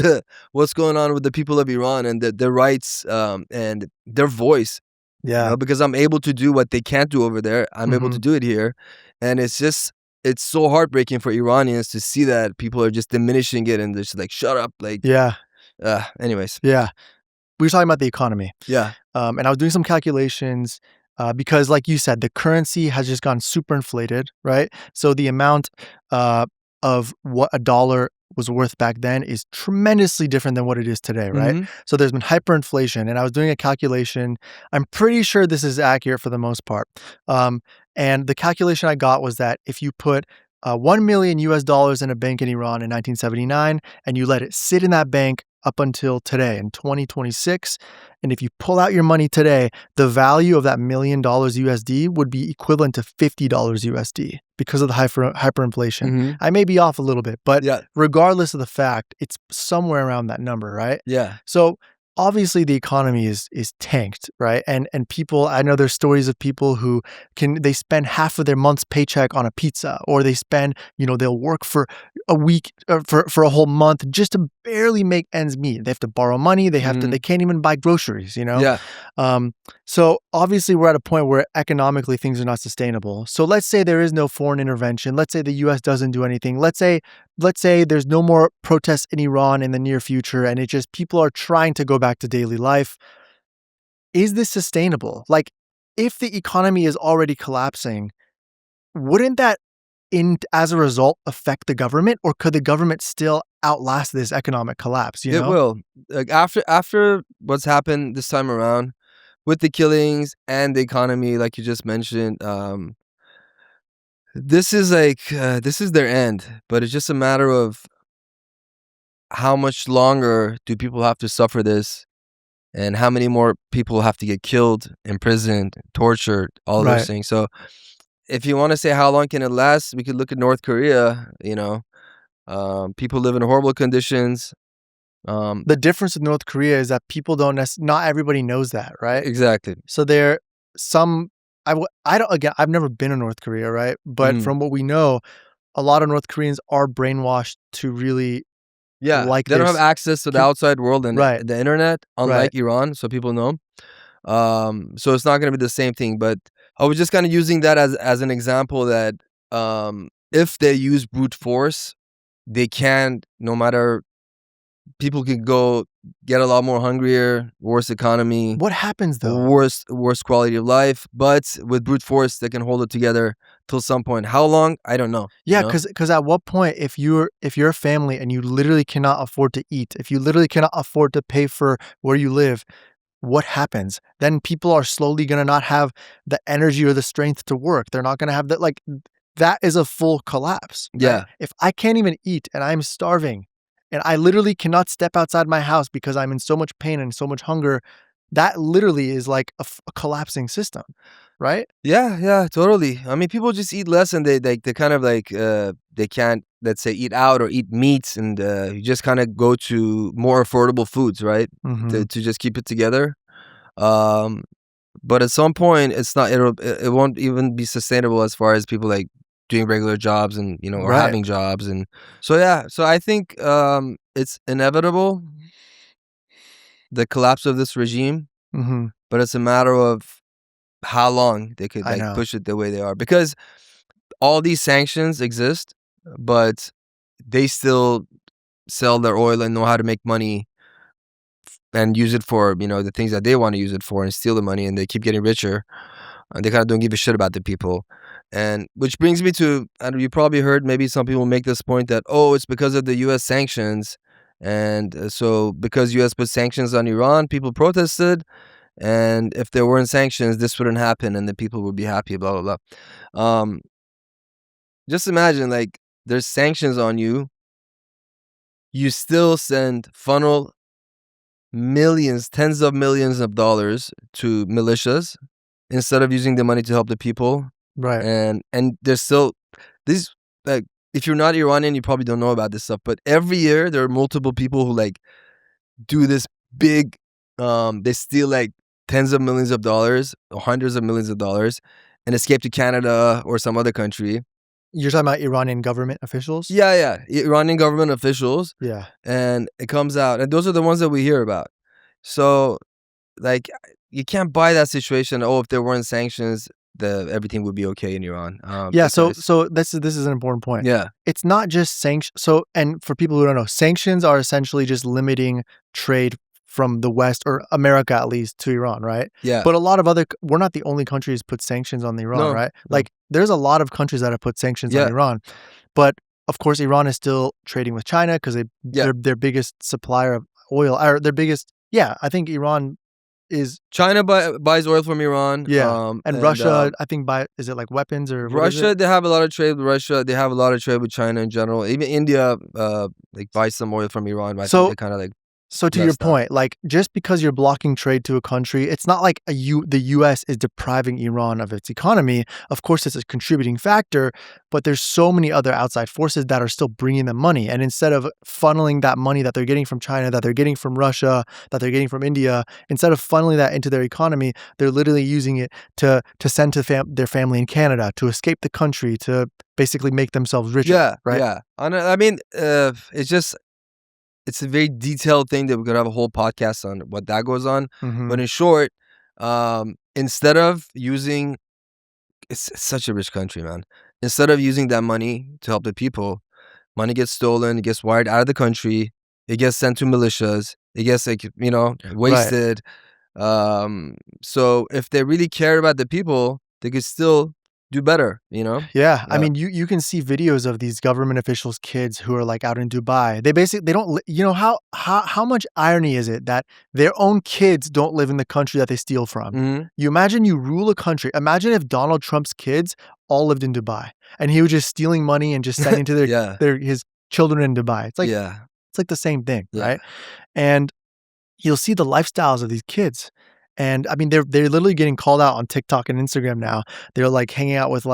what's going on with the people of Iran and their rights and their voice. Yeah. You know, because I'm able to do what they can't do over there. I'm able to do it here. And it's so heartbreaking for Iranians to see that people are just diminishing it and they're just like, shut up. Like, anyways. Yeah. We were talking about the economy. Yeah. And I was doing some calculations because, like you said, the currency has just gone super inflated, right? So the amount of what a dollar was worth back then is tremendously different than what it is today, right? So there's been hyperinflation, and I was doing a calculation. I'm pretty sure this is accurate for the most part. And the calculation I got was that if you put $1 million in a bank in Iran in 1979, and you let it sit in that bank up until today in 2026, and if you pull out your money today, the value of that $1 million USD would be equivalent to $50 USD because of the hyperinflation. I may be off a little bit, but regardless of the fact, it's somewhere around that number, right? Yeah. So obviously the economy is tanked, right? And people, I know there's stories of people who they spend half of their month's paycheck on a pizza, or they spend, they'll work for a week or for a whole month just to barely make ends meet. They have to borrow money. They can't even buy groceries, Yeah. So obviously we're at a point where economically things are not sustainable. So let's say there is no foreign intervention. Let's say the US doesn't do anything. Let's say there's no more protests in Iran in the near future, and it's just people are trying to go back to daily life. Is this sustainable? Like, if the economy is already collapsing, wouldn't that as a result affect the government, or could the government still outlast this economic collapse? It will. Like, after what's happened this time around with the killings and the economy, like you just mentioned, this is their end. But it's just a matter of how much longer do people have to suffer this, and how many more people have to get killed, imprisoned, tortured, all those things. So if you want to say how long can it last, we could look at North Korea. People live in horrible conditions. The difference with North Korea is that people not everybody knows that, right? Exactly. So I've never been to North Korea, right? But from what we know, a lot of North Koreans are brainwashed to really like they don't have access to the outside world and the internet, unlike Iran, so people know. So it's not going to be the same thing, but I was just kind of using that as an example that if they use brute force, they can, no matter, people could go get a lot more hungrier, worse economy. What happens though? Worse quality of life, but with brute force, they can hold it together till some point. How long? I don't know. Yeah, because at what point, if you're a family and you literally cannot afford to eat, if you literally cannot afford to pay for where you live, what happens? Then people are slowly going to not have the energy or the strength to work. They're not going to have that. Like, that is a full collapse. Right? Yeah. If I can't even eat and I'm starving and I literally cannot step outside my house because I'm in so much pain and so much hunger, that literally is like a collapsing system, right? Yeah, totally. I mean, people just eat less, and they kind of like they can't, let's say, eat out or eat meats, and you just kind of go to more affordable foods, right? To just keep it together. But at some point, it won't even be sustainable as far as people like doing regular jobs and or having jobs, and so I think it's inevitable, the collapse of this regime, but it's a matter of how long they could push it the way they are, because all these sanctions exist, but they still sell their oil and know how to make money and use it for the things that they want to use it for, and steal the money, and they keep getting richer, and they kind of don't give a shit about the people. And which brings me to, and you probably heard, maybe some people make this point that, it's because of the US sanctions, and so because US put sanctions on Iran, people protested, and if there weren't sanctions, this wouldn't happen, and the people would be happy. Blah blah blah. Just imagine, like, there's sanctions on you. You still funnel millions, tens of millions of dollars to militias instead of using the money to help the people. Right. And there's still these, like, if you're not Iranian, you probably don't know about this stuff, but every year there are multiple people who like do this big they steal like tens of millions of dollars or hundreds of millions of dollars and escape to Canada or some other country. You're talking about Iranian government officials? Yeah, Iranian government officials. Yeah. And it comes out, and those are the ones that we hear about. So, like, you can't buy that situation. Oh, if there weren't sanctions, everything would be okay in Iran. Yeah, so this is an important point. Yeah. It's not just sanctions. So, and for people who don't know, sanctions are essentially just limiting trade from the West, or America at least, to Iran, right? Yeah. But a lot of we're not the only countries put sanctions on Iran, right? No. Like, there's a lot of countries that have put sanctions on Iran. But of course, Iran is still trading with China because they're their biggest supplier of oil, or their biggest. Yeah, I think Iran is. China buys oil from Iran. Yeah, and Russia, I think, is it like weapons or Russia? They have a lot of trade with Russia. They have a lot of trade with China in general. Even India, like, buys some oil from Iran. I think they kind of like. So to your point, like, just because you're blocking trade to a country, it's not like the U.S. is depriving Iran of its economy. Of course, it's a contributing factor, but there's so many other outside forces that are still bringing them money. And instead of funneling that money that they're getting from China, that they're getting from Russia, that they're getting from India, instead of funneling that into their economy, they're literally using it to send to their family in Canada, to escape the country, to basically make themselves richer. Yeah, right? Yeah. I mean, it's a very detailed thing that we're gonna have a whole podcast on what that goes on. Mm-hmm. But in short, instead of using, it's such a rich country, man. Instead of using that money to help the people, money gets stolen, it gets wired out of the country, it gets sent to militias, it gets, like, wasted. Right. So if they really cared about the people, they could still do better, Yeah. I mean, you can see videos of these government officials' kids who are like out in Dubai. They don't, how much irony is it that their own kids don't live in the country that they steal from? Mm-hmm. You imagine you rule a country. Imagine if Donald Trump's kids all lived in Dubai and he was just stealing money and just sending to his children in Dubai. It's like, it's like the same thing, right? And you'll see the lifestyles of these kids. And I mean, they're literally getting called out on TikTok and Instagram now. They're like hanging out with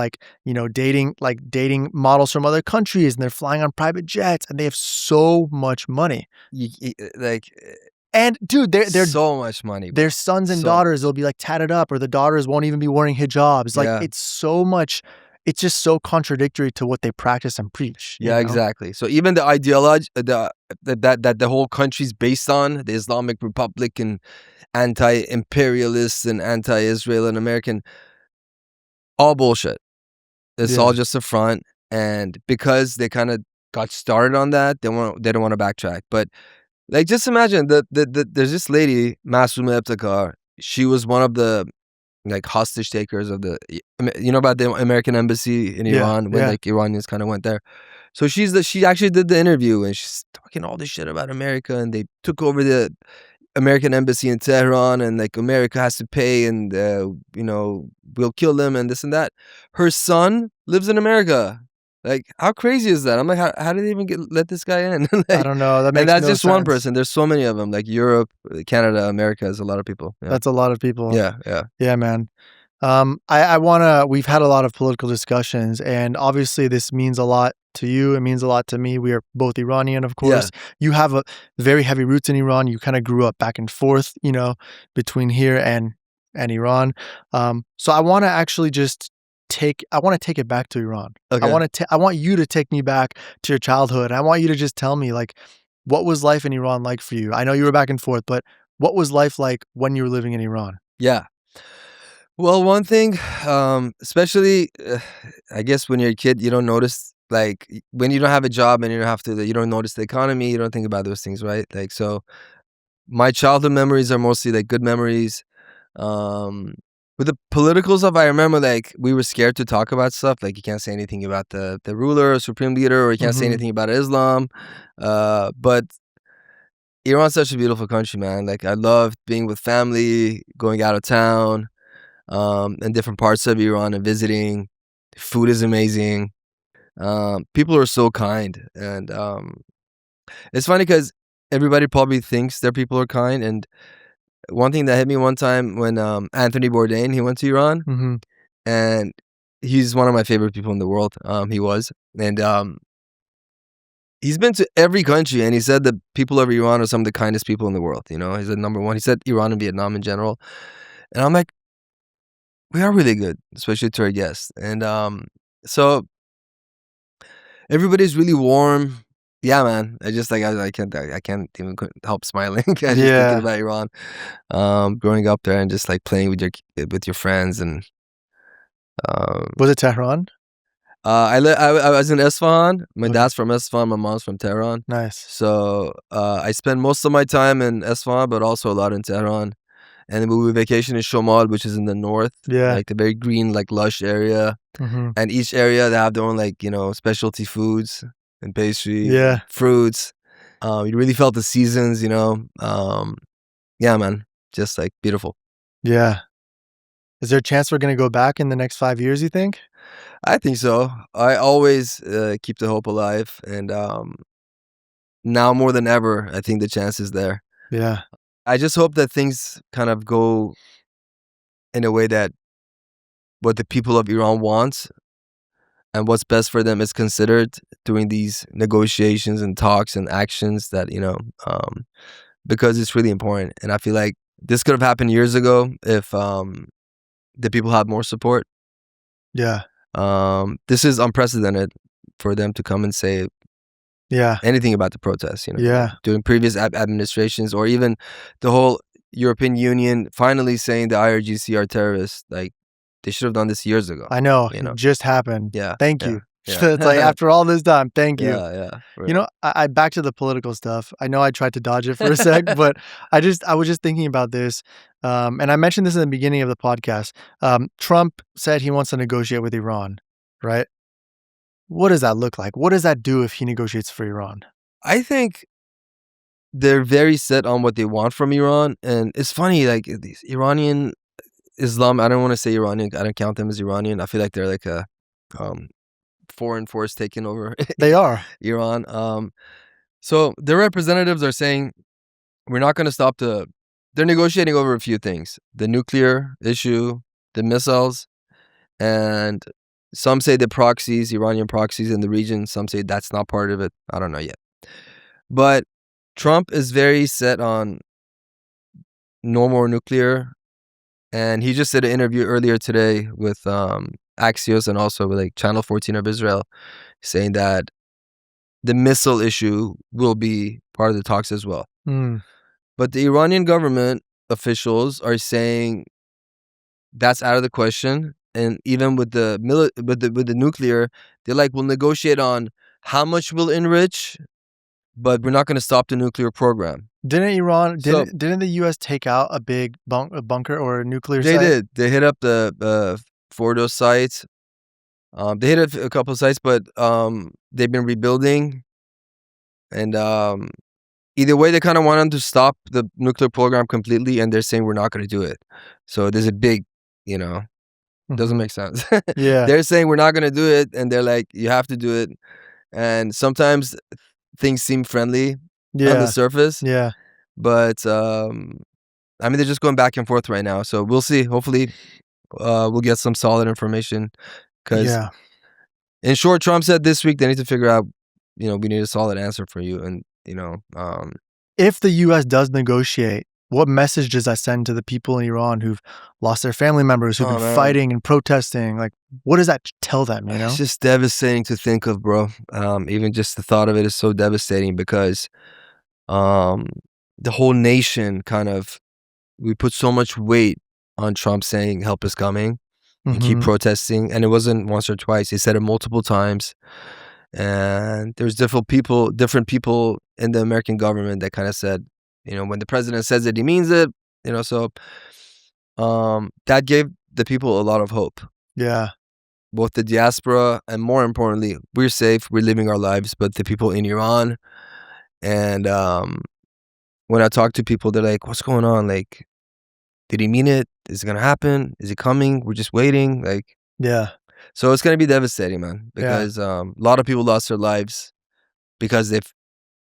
dating models from other countries, and they're flying on private jets, and they have so much money. And dude, they're so much money. Their sons and daughters will be like tatted up, or the daughters won't even be wearing hijabs. Like, it's so much. It's just so contradictory to what they practice and preach. Yeah, exactly. So even the ideology that the whole country's based on, the Islamic Republic and anti-imperialist and anti-Israel and American, all bullshit. It's all just a front. And because they kind of got started on that, they don't want to backtrack. But, like, just imagine that there's this lady, Masouma Ebtekar. She was one of the, like, hostage takers of about the American embassy in Iran when like Iranians kind of went there. So she actually did the interview, and she's talking all this shit about America, and they took over the American embassy in Tehran, and like America has to pay, and we'll kill them and this and that. Her son lives in America. Like, how crazy is that? I'm like, how did they even let this guy in? Like, I don't know. And that's just one person. There's so many of them. Like Europe, Canada, America is a lot of people. Yeah. That's a lot of people. Yeah, man. We've had a lot of political discussions, and obviously this means a lot to you. It means a lot to me. We are both Iranian, of course. Yeah. You have a very heavy roots in Iran. You kind of grew up back and forth, between here and Iran. So I want to actually take it back to Iran. Okay. I want you to take me back to your childhood. I want you to just tell me, like, what was life in Iran like for you? I know you were back and forth, but what was life like when you were living in Iran? Yeah. Well, one thing, especially, I guess when you're a kid, you don't notice, like, when you don't have a job and you don't notice the economy, you don't think about those things, right? Like, so my childhood memories are mostly like good memories. With the political stuff, I remember, like, we were scared to talk about stuff. Like, you can't say anything about the ruler or supreme leader, or you can't say anything about Islam. But Iran's such a beautiful country, man. Like, I love being with family, going out of town, in different parts of Iran and visiting. Food is amazing. People are so kind, and it's funny because everybody probably thinks their people are kind. And one thing that hit me one time when Anthony Bourdain, he went to Iran, Mm-hmm. and he's one of my favorite people in the world. He was, and he's been to every country, and he said the people of Iran are some of the kindest people in the world. You know, he said number one. He said Iran and Vietnam in general, and I'm like, we are really good, especially to our guests. And so everybody's really warm. Yeah, man. I just like I can't even help smiling. I just thinking about Iran, growing up there and just like playing with your friends. And was it Tehran? I was in Isfahan. My dad's from Isfahan. My mom's from Tehran. Nice. So I spend most of my time in Isfahan, but also a lot in Tehran. And then we vacation in Shomal, which is in the north. Yeah. Like the very green, like lush area. Mm-hmm. And each area, they have their own, like, you know, specialty foods and pastry, yeah, fruits. You really felt the seasons, you know. Yeah, man. Just like beautiful. Yeah. Is there a chance we're going to go back in the next 5 years, you think? I think so. I always keep the hope alive. And now more than ever, I think the chance is there. Yeah. I just hope that things kind of go in a way that what the people of Iran want and what's best for them is considered during these negotiations and talks and actions that, you know, because it's really important. And I feel like this could have happened years ago if the people had more support. Yeah. This is unprecedented for them to come and say anything about the protests, you know. Yeah. During previous administrations, or even the whole European Union finally saying the IRGC are terrorists. Like, they should have done this years ago. I know. You know? It just happened. Yeah. Thank you. Yeah. It's like, after all this time, thank you. Yeah. Right. You know, I back to the political stuff. I know I tried to dodge it for a sec, but I was just thinking about this. And I mentioned this in the beginning of the podcast. Trump said he wants to negotiate with Iran, right? What does that look like? What does that do if he negotiates for Iran? I think they're very set on what they want from Iran. And it's funny, like, these Iranian Islam, I don't want to say Iranian. I don't count them as Iranian. I feel like they're like a foreign force taking over. They are. Iran. So their representatives are saying, we're not going to stop they're negotiating over a few things. The nuclear issue, the missiles, and some say the proxies, Iranian proxies in the region. Some say that's not part of it. I don't know yet. But Trump is very set on no more nuclear. And he just did an interview earlier today with Axios and also with like Channel 14 of Israel, saying that the missile issue will be part of the talks as well. But the Iranian government officials are saying that's out of the question. And even with the with the nuclear, they're like, we'll negotiate on how much we'll enrich, but we're not going to stop the nuclear program. Didn't the U.S. take out a big bunker or a nuclear site? They did. They hit up the Fordo sites. They hit a couple of sites, but they've been rebuilding. And either way, they kind of want them to stop the nuclear program completely, and they're saying we're not going to do it. So there's a big, you know, doesn't make sense. Yeah. They're saying we're not going to do it, and they're like, you have to do it. And sometimes things seem friendly on the surface. Yeah. But, I mean, they're just going back and forth right now. So we'll see. Hopefully, we'll get some solid information. Because, in short, Trump said this week they need to figure out, you know, we need a solid answer for you. And, you know. If the U.S. does negotiate, what message does that send to the people in Iran who've lost their family members, who've been fighting and protesting? Like, what does that tell them, you know? It's just devastating to think of, bro. Even just the thought of it is so devastating because the whole nation we put so much weight on Trump saying help is coming and keep protesting. And it wasn't once or twice. He said it multiple times. And there's different people in the American government that kind of said, you know, when the president says it, he means it, you know, so that gave the people a lot of hope. Yeah. Both the diaspora and, more importantly, we're safe, we're living our lives, but the people in Iran and when I talk to people, they're like, "What's going on? Like, did he mean it? Is it gonna happen? Is it coming? We're just waiting." Like, Yeah. so it's gonna be devastating, man, because a lot of people lost their lives because they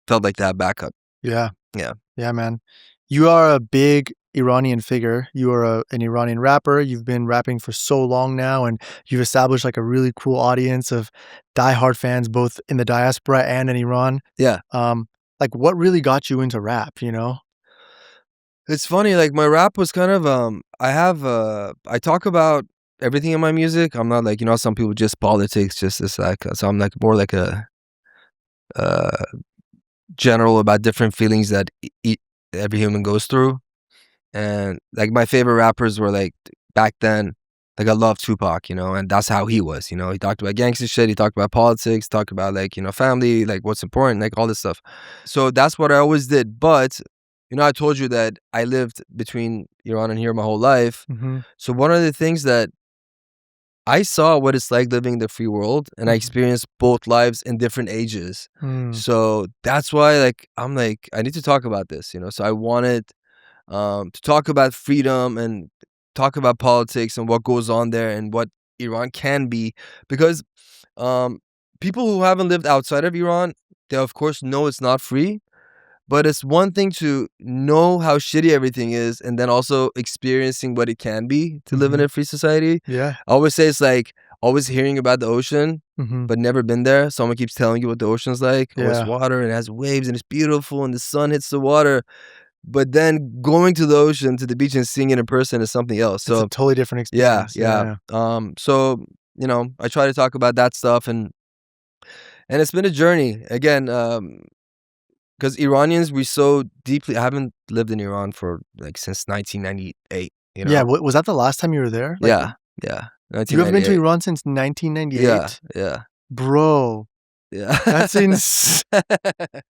felt like that backup. Yeah. Yeah. Yeah, man. You are a big Iranian figure. You are an Iranian rapper. You've been rapping for so long now, and you've established like a really cool audience of diehard fans, both in the diaspora and in Iran. Yeah. Like, what really got you into rap? It's funny, like my rap was kind of I talk about everything in my music. I'm not like, some people just politics, just this like, so I'm like more like a general about different feelings that every human goes through. And like my favorite rappers were like back then, like I love Tupac, and that's how he was, he talked about gangster shit, he talked about politics, talked about like, family, like what's important, like all this stuff. So that's what I always did. But, I told you that I lived between Iran and here my whole life. Mm-hmm. So one of the things that I saw what it's like living in the free world, and I experienced both lives in different ages. So that's why like, I'm like, I need to talk about this, so I wanted to talk about freedom and talk about politics and what goes on there and what Iran can be, because people who haven't lived outside of Iran, they of course know it's not free, but it's one thing to know how shitty everything is and then also experiencing what it can be to live in a free society. Yeah. I always say it's like always hearing about the ocean, but never been there. Someone keeps telling you what the ocean's like. Oh, it's water and it has waves and it's beautiful and the sun hits the water. But then going to the ocean, to the beach, and seeing it in person is something else. So it's a totally different experience. Yeah. So I try to talk about that stuff, and it's been a journey. Again, because Iranians, we so deeply. I haven't lived in Iran for like since 1998. Yeah. Was that the last time you were there? Yeah. You haven't been to Iran since 1998. Yeah. Bro. Yeah. That's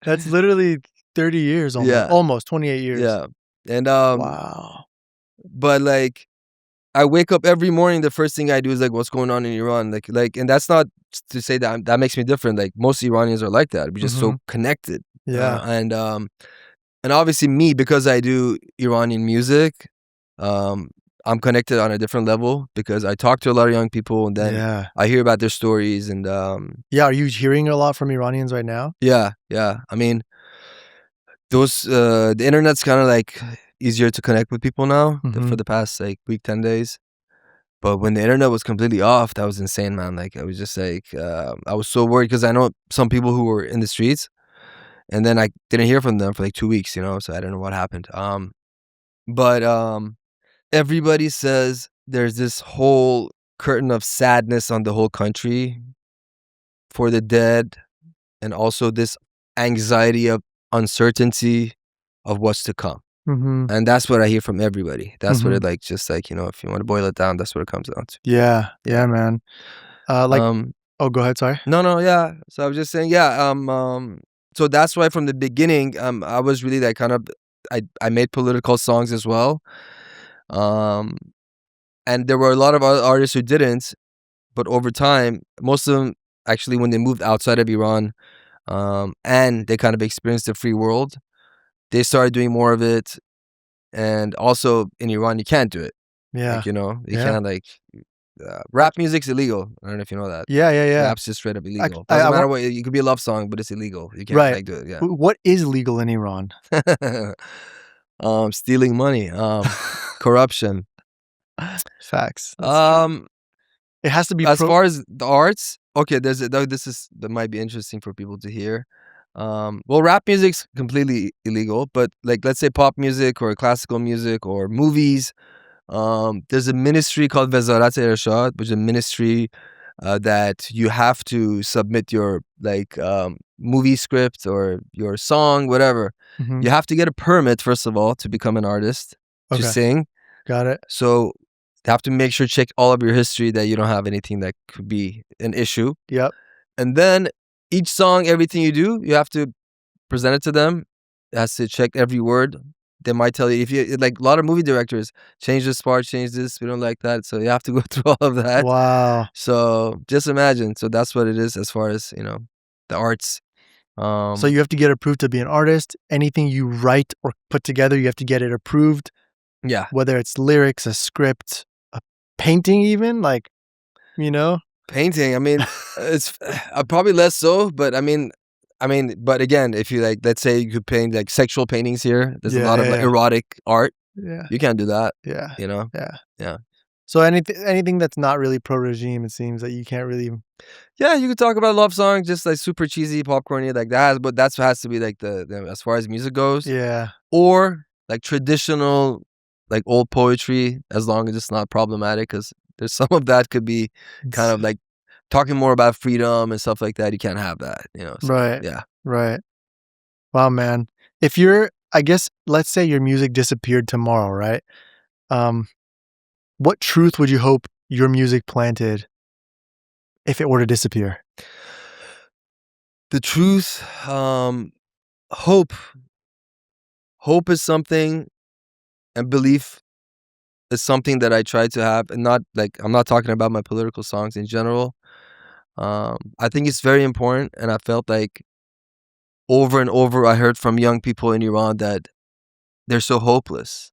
that's literally 30 years almost. Yeah. Almost 28 years. Yeah. And wow. But like, I wake up every morning, the first thing I do is like, what's going on in Iran? Like, and that's not to say that makes me different. Like most Iranians are like that. We're just so connected. Yeah. And obviously me, because I do Iranian music, I'm connected on a different level because I talk to a lot of young people, and then I hear about their stories. And are you hearing a lot from Iranians right now? Yeah. I mean, the internet's kind of like easier to connect with people now for the past like week, 10 days. But when the internet was completely off, that was insane, man. Like I was just like, I was so worried because I know some people who were in the streets, and then I didn't hear from them for like 2 weeks, so I don't know what happened. But everybody says there's this whole curtain of sadness on the whole country for the dead, and also this anxiety of uncertainty of what's to come. And that's what I hear from everybody. That's what it like, just like, if you want to boil it down, that's what it comes down to. Yeah, man. Oh, go ahead, sorry. No, yeah. So I was just saying, so that's why from the beginning, I was really like kind of, I made political songs as well. And there were a lot of other artists who didn't, but over time, most of them actually, when they moved outside of Iran, and they kind of experienced the free world, they started doing more of it. And also in Iran, you can't do it. Yeah. Like, you can't like, rap music's illegal. I don't know if you know that. Yeah. Rap's just straight up illegal. Doesn't matter what, it could be a love song, but it's illegal. You can't like do it. Yeah. What is legal in Iran? Stealing money, corruption. Facts. It has to be as far as the arts. Okay, that might be interesting for people to hear. Well, rap music's completely illegal, but like, let's say pop music or classical music or movies, there's a ministry called Vezarat Irshad, which is a ministry that you have to submit your like movie script or your song, whatever. You have to get a permit first of all to become an artist, to sing. Got it. So you have to make sure, check all of your history, that you don't have anything that could be an issue. Yep. And then each song, everything you do, you have to present it to them. It has to check every word. They might tell you, if you like, a lot of movie directors, change this part, change this, we don't like that. So you have to go through all of that. Wow. So just imagine. So that's what it is as far as, the arts. So you have to get approved to be an artist. Anything you write or put together, you have to get it approved. Yeah. Whether it's lyrics, a script, a painting even, like, you know? Painting, I mean, it's probably less so, but I mean, but again, if you like, let's say you could paint like sexual paintings here, there's a lot of like erotic art. Yeah. You can't do that. Yeah. You know? Yeah. Yeah. So anything that's not really pro-regime, it seems that you can't really. Yeah, you could talk about love songs, just like super cheesy, popcorny, like that. But that has to be like the as far as music goes. Yeah. Or like traditional, like old poetry, as long as it's not problematic, because there's some of that could be kind of like talking more about freedom and stuff like that. You can't have that, you know? So, Right. Yeah. Right. Wow, man. If you're, I guess, let's say your music disappeared tomorrow, right? What truth would you hope your music planted if it were to disappear? The truth, hope. Hope is something, and belief is something that I try to have, and not like, I'm not talking about my political songs in general. I think it's very important, and I felt like over and over I heard from young people in Iran that they're so hopeless,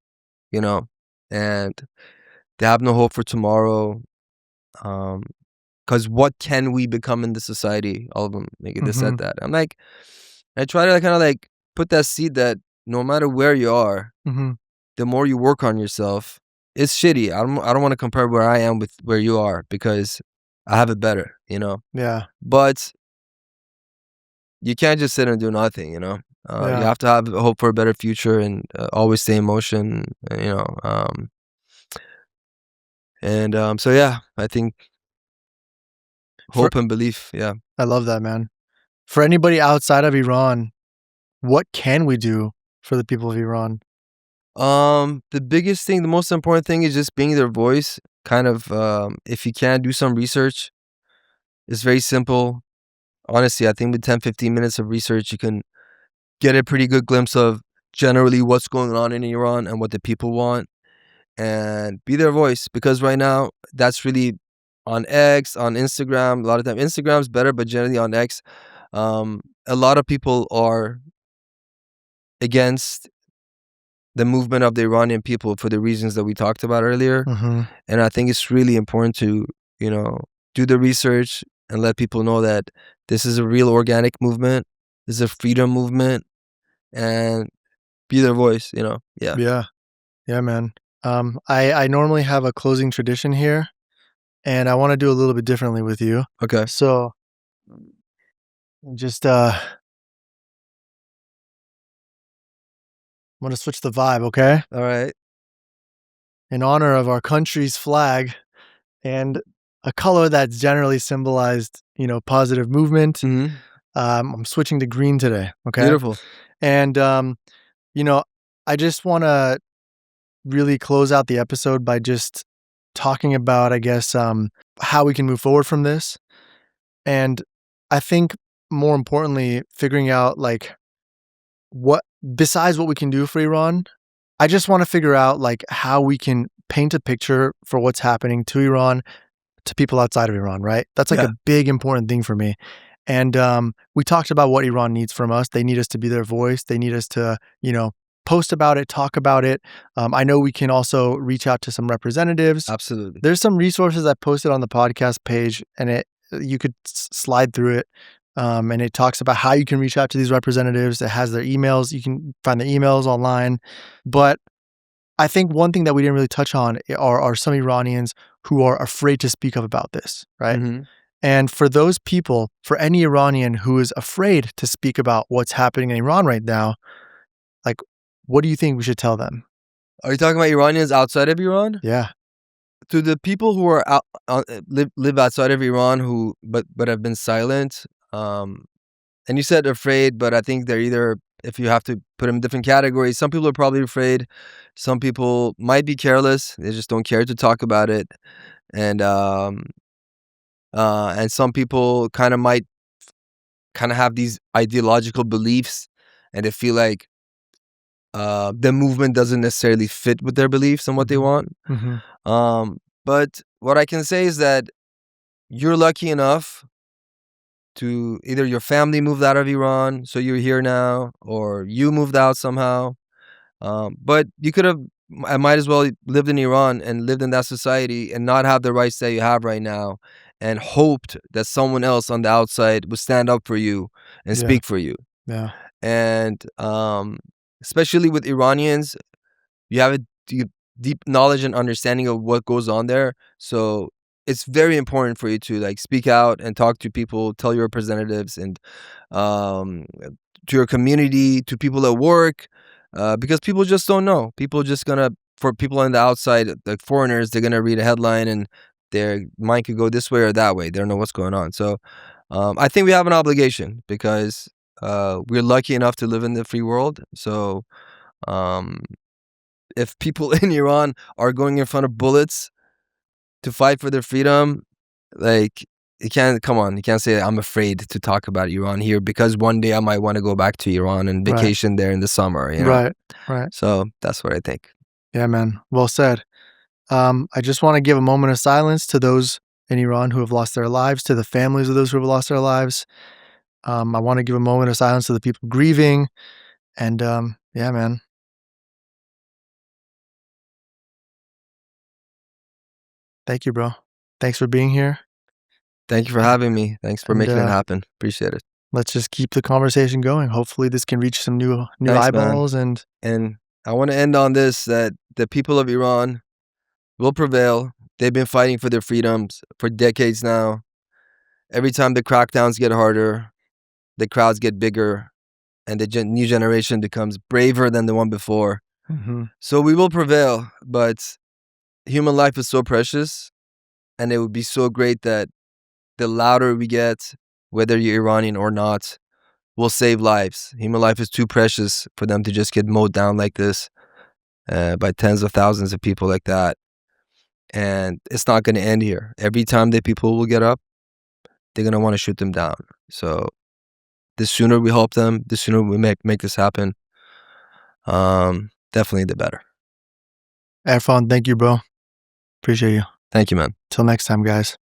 you know, and they have no hope for tomorrow. Because what can we become in this society? All of them, they said that. I'm like, I try to kind of like put that seed that no matter where you are, the more you work on yourself, it's shitty. I don't want to compare where I am with where you are, because I have it better, you know? Yeah. But you can't just sit and do nothing, you know? You have to have hope for a better future, and always stay in motion, you know? So yeah, I think hope and belief, yeah. I love that, man. For anybody outside of Iran, what can we do for the people of Iran? The biggest thing, the most important thing is just being their voice. Kind of, if you can, do some research. It's very simple. Honestly, I think with 10-15 minutes of research, you can get a pretty good glimpse of generally what's going on in Iran and what the people want, and be their voice. Because right now, that's really on X, on Instagram. A lot of time, Instagram's better, but generally on X, a lot of people are against the movement of the Iranian people for the reasons that we talked about earlier. And I think it's really important to, you know, do the research and let people know that this is a real organic movement. This is a freedom movement, and be their voice, you know? Yeah. Yeah. Yeah, man. I normally have a closing tradition here, and I want to do a little bit differently with you. Okay. So just I'm going to switch the vibe, okay? All right. In honor of our country's flag and a color that's generally symbolized, you know, positive movement, I'm switching to green today, okay? Beautiful. And, you know, I just want to really close out the episode by just talking about, I guess, how we can move forward from this. And I think more importantly, figuring out like what, besides what we can do for Iran, I just want to figure out like how we can paint a picture for what's happening to Iran, to people outside of Iran, right? That's like a big important thing for me. And we talked about what Iran needs from us. They need us to be their voice. They need us to, you know, post about it, talk about it. I know we can also reach out to some representatives. Absolutely. There's some resources I posted on the podcast page, and you could slide through it. And it talks about how you can reach out to these representatives. It has their emails. You can find the emails online. But I think one thing that we didn't really touch on are some Iranians who are afraid to speak up about this, right? And for those people, for any Iranian who is afraid to speak about what's happening in Iran right now, like, what do you think we should tell them? Are you talking about Iranians outside of Iran? Yeah. To the people who are live outside of Iran but have been silent, and you said afraid, but I think they're either, if you have to put them in different categories, some people are probably afraid. Some people might be careless. They just don't care to talk about it. And some people might have these ideological beliefs, and they feel like the movement doesn't necessarily fit with their beliefs and what they want. But what I can say is that you're lucky enough to either your family moved out of Iran, so you're here now, or you moved out somehow. But you could have, I might as well lived in Iran and lived in that society and not have the rights that you have right now, and hoped that someone else on the outside would stand up for you and speak for you. Yeah. And especially with Iranians, you have a deep knowledge and understanding of what goes on there. So it's very important for you to like speak out and talk to people, tell your representatives, and to your community, to people at work, because people just don't know. People just gonna, for people on the outside, like foreigners, they're gonna read a headline and their mind could go this way or that way. They don't know what's going on. So I think we have an obligation because we're lucky enough to live in the free world. So if people in Iran are going in front of bullets to fight for their freedom, like, you can't say I'm afraid to talk about Iran here because one day I might want to go back to Iran and vacation there in the summer, you know? Right. So that's what I think. Yeah, man. Well said. I just want to give a moment of silence to those in Iran who have lost their lives, to the families of those who have lost their lives. I want to give a moment of silence to the people grieving. And yeah, man. Thank you, bro. Thanks for being here. Thank you for having me. Thanks for making it happen. Appreciate it. Let's just keep the conversation going. Hopefully this can reach some new eyeballs. Man. And I want to end on this, that the people of Iran will prevail. They've been fighting for their freedoms for decades now. Every time the crackdowns get harder, the crowds get bigger, and the new generation becomes braver than the one before. Mm-hmm. So we will prevail, but human life is so precious, and it would be so great that the louder we get, whether you're Iranian or not, will save lives. Human life is too precious for them to just get mowed down like this by tens of thousands of people like that. And it's not going to end here. Every time that people will get up, they're going to want to shoot them down. So the sooner we help them, the sooner we make this happen, definitely the better. Erfan, thank you, bro. Appreciate you. Thank you, man. Till next time, guys.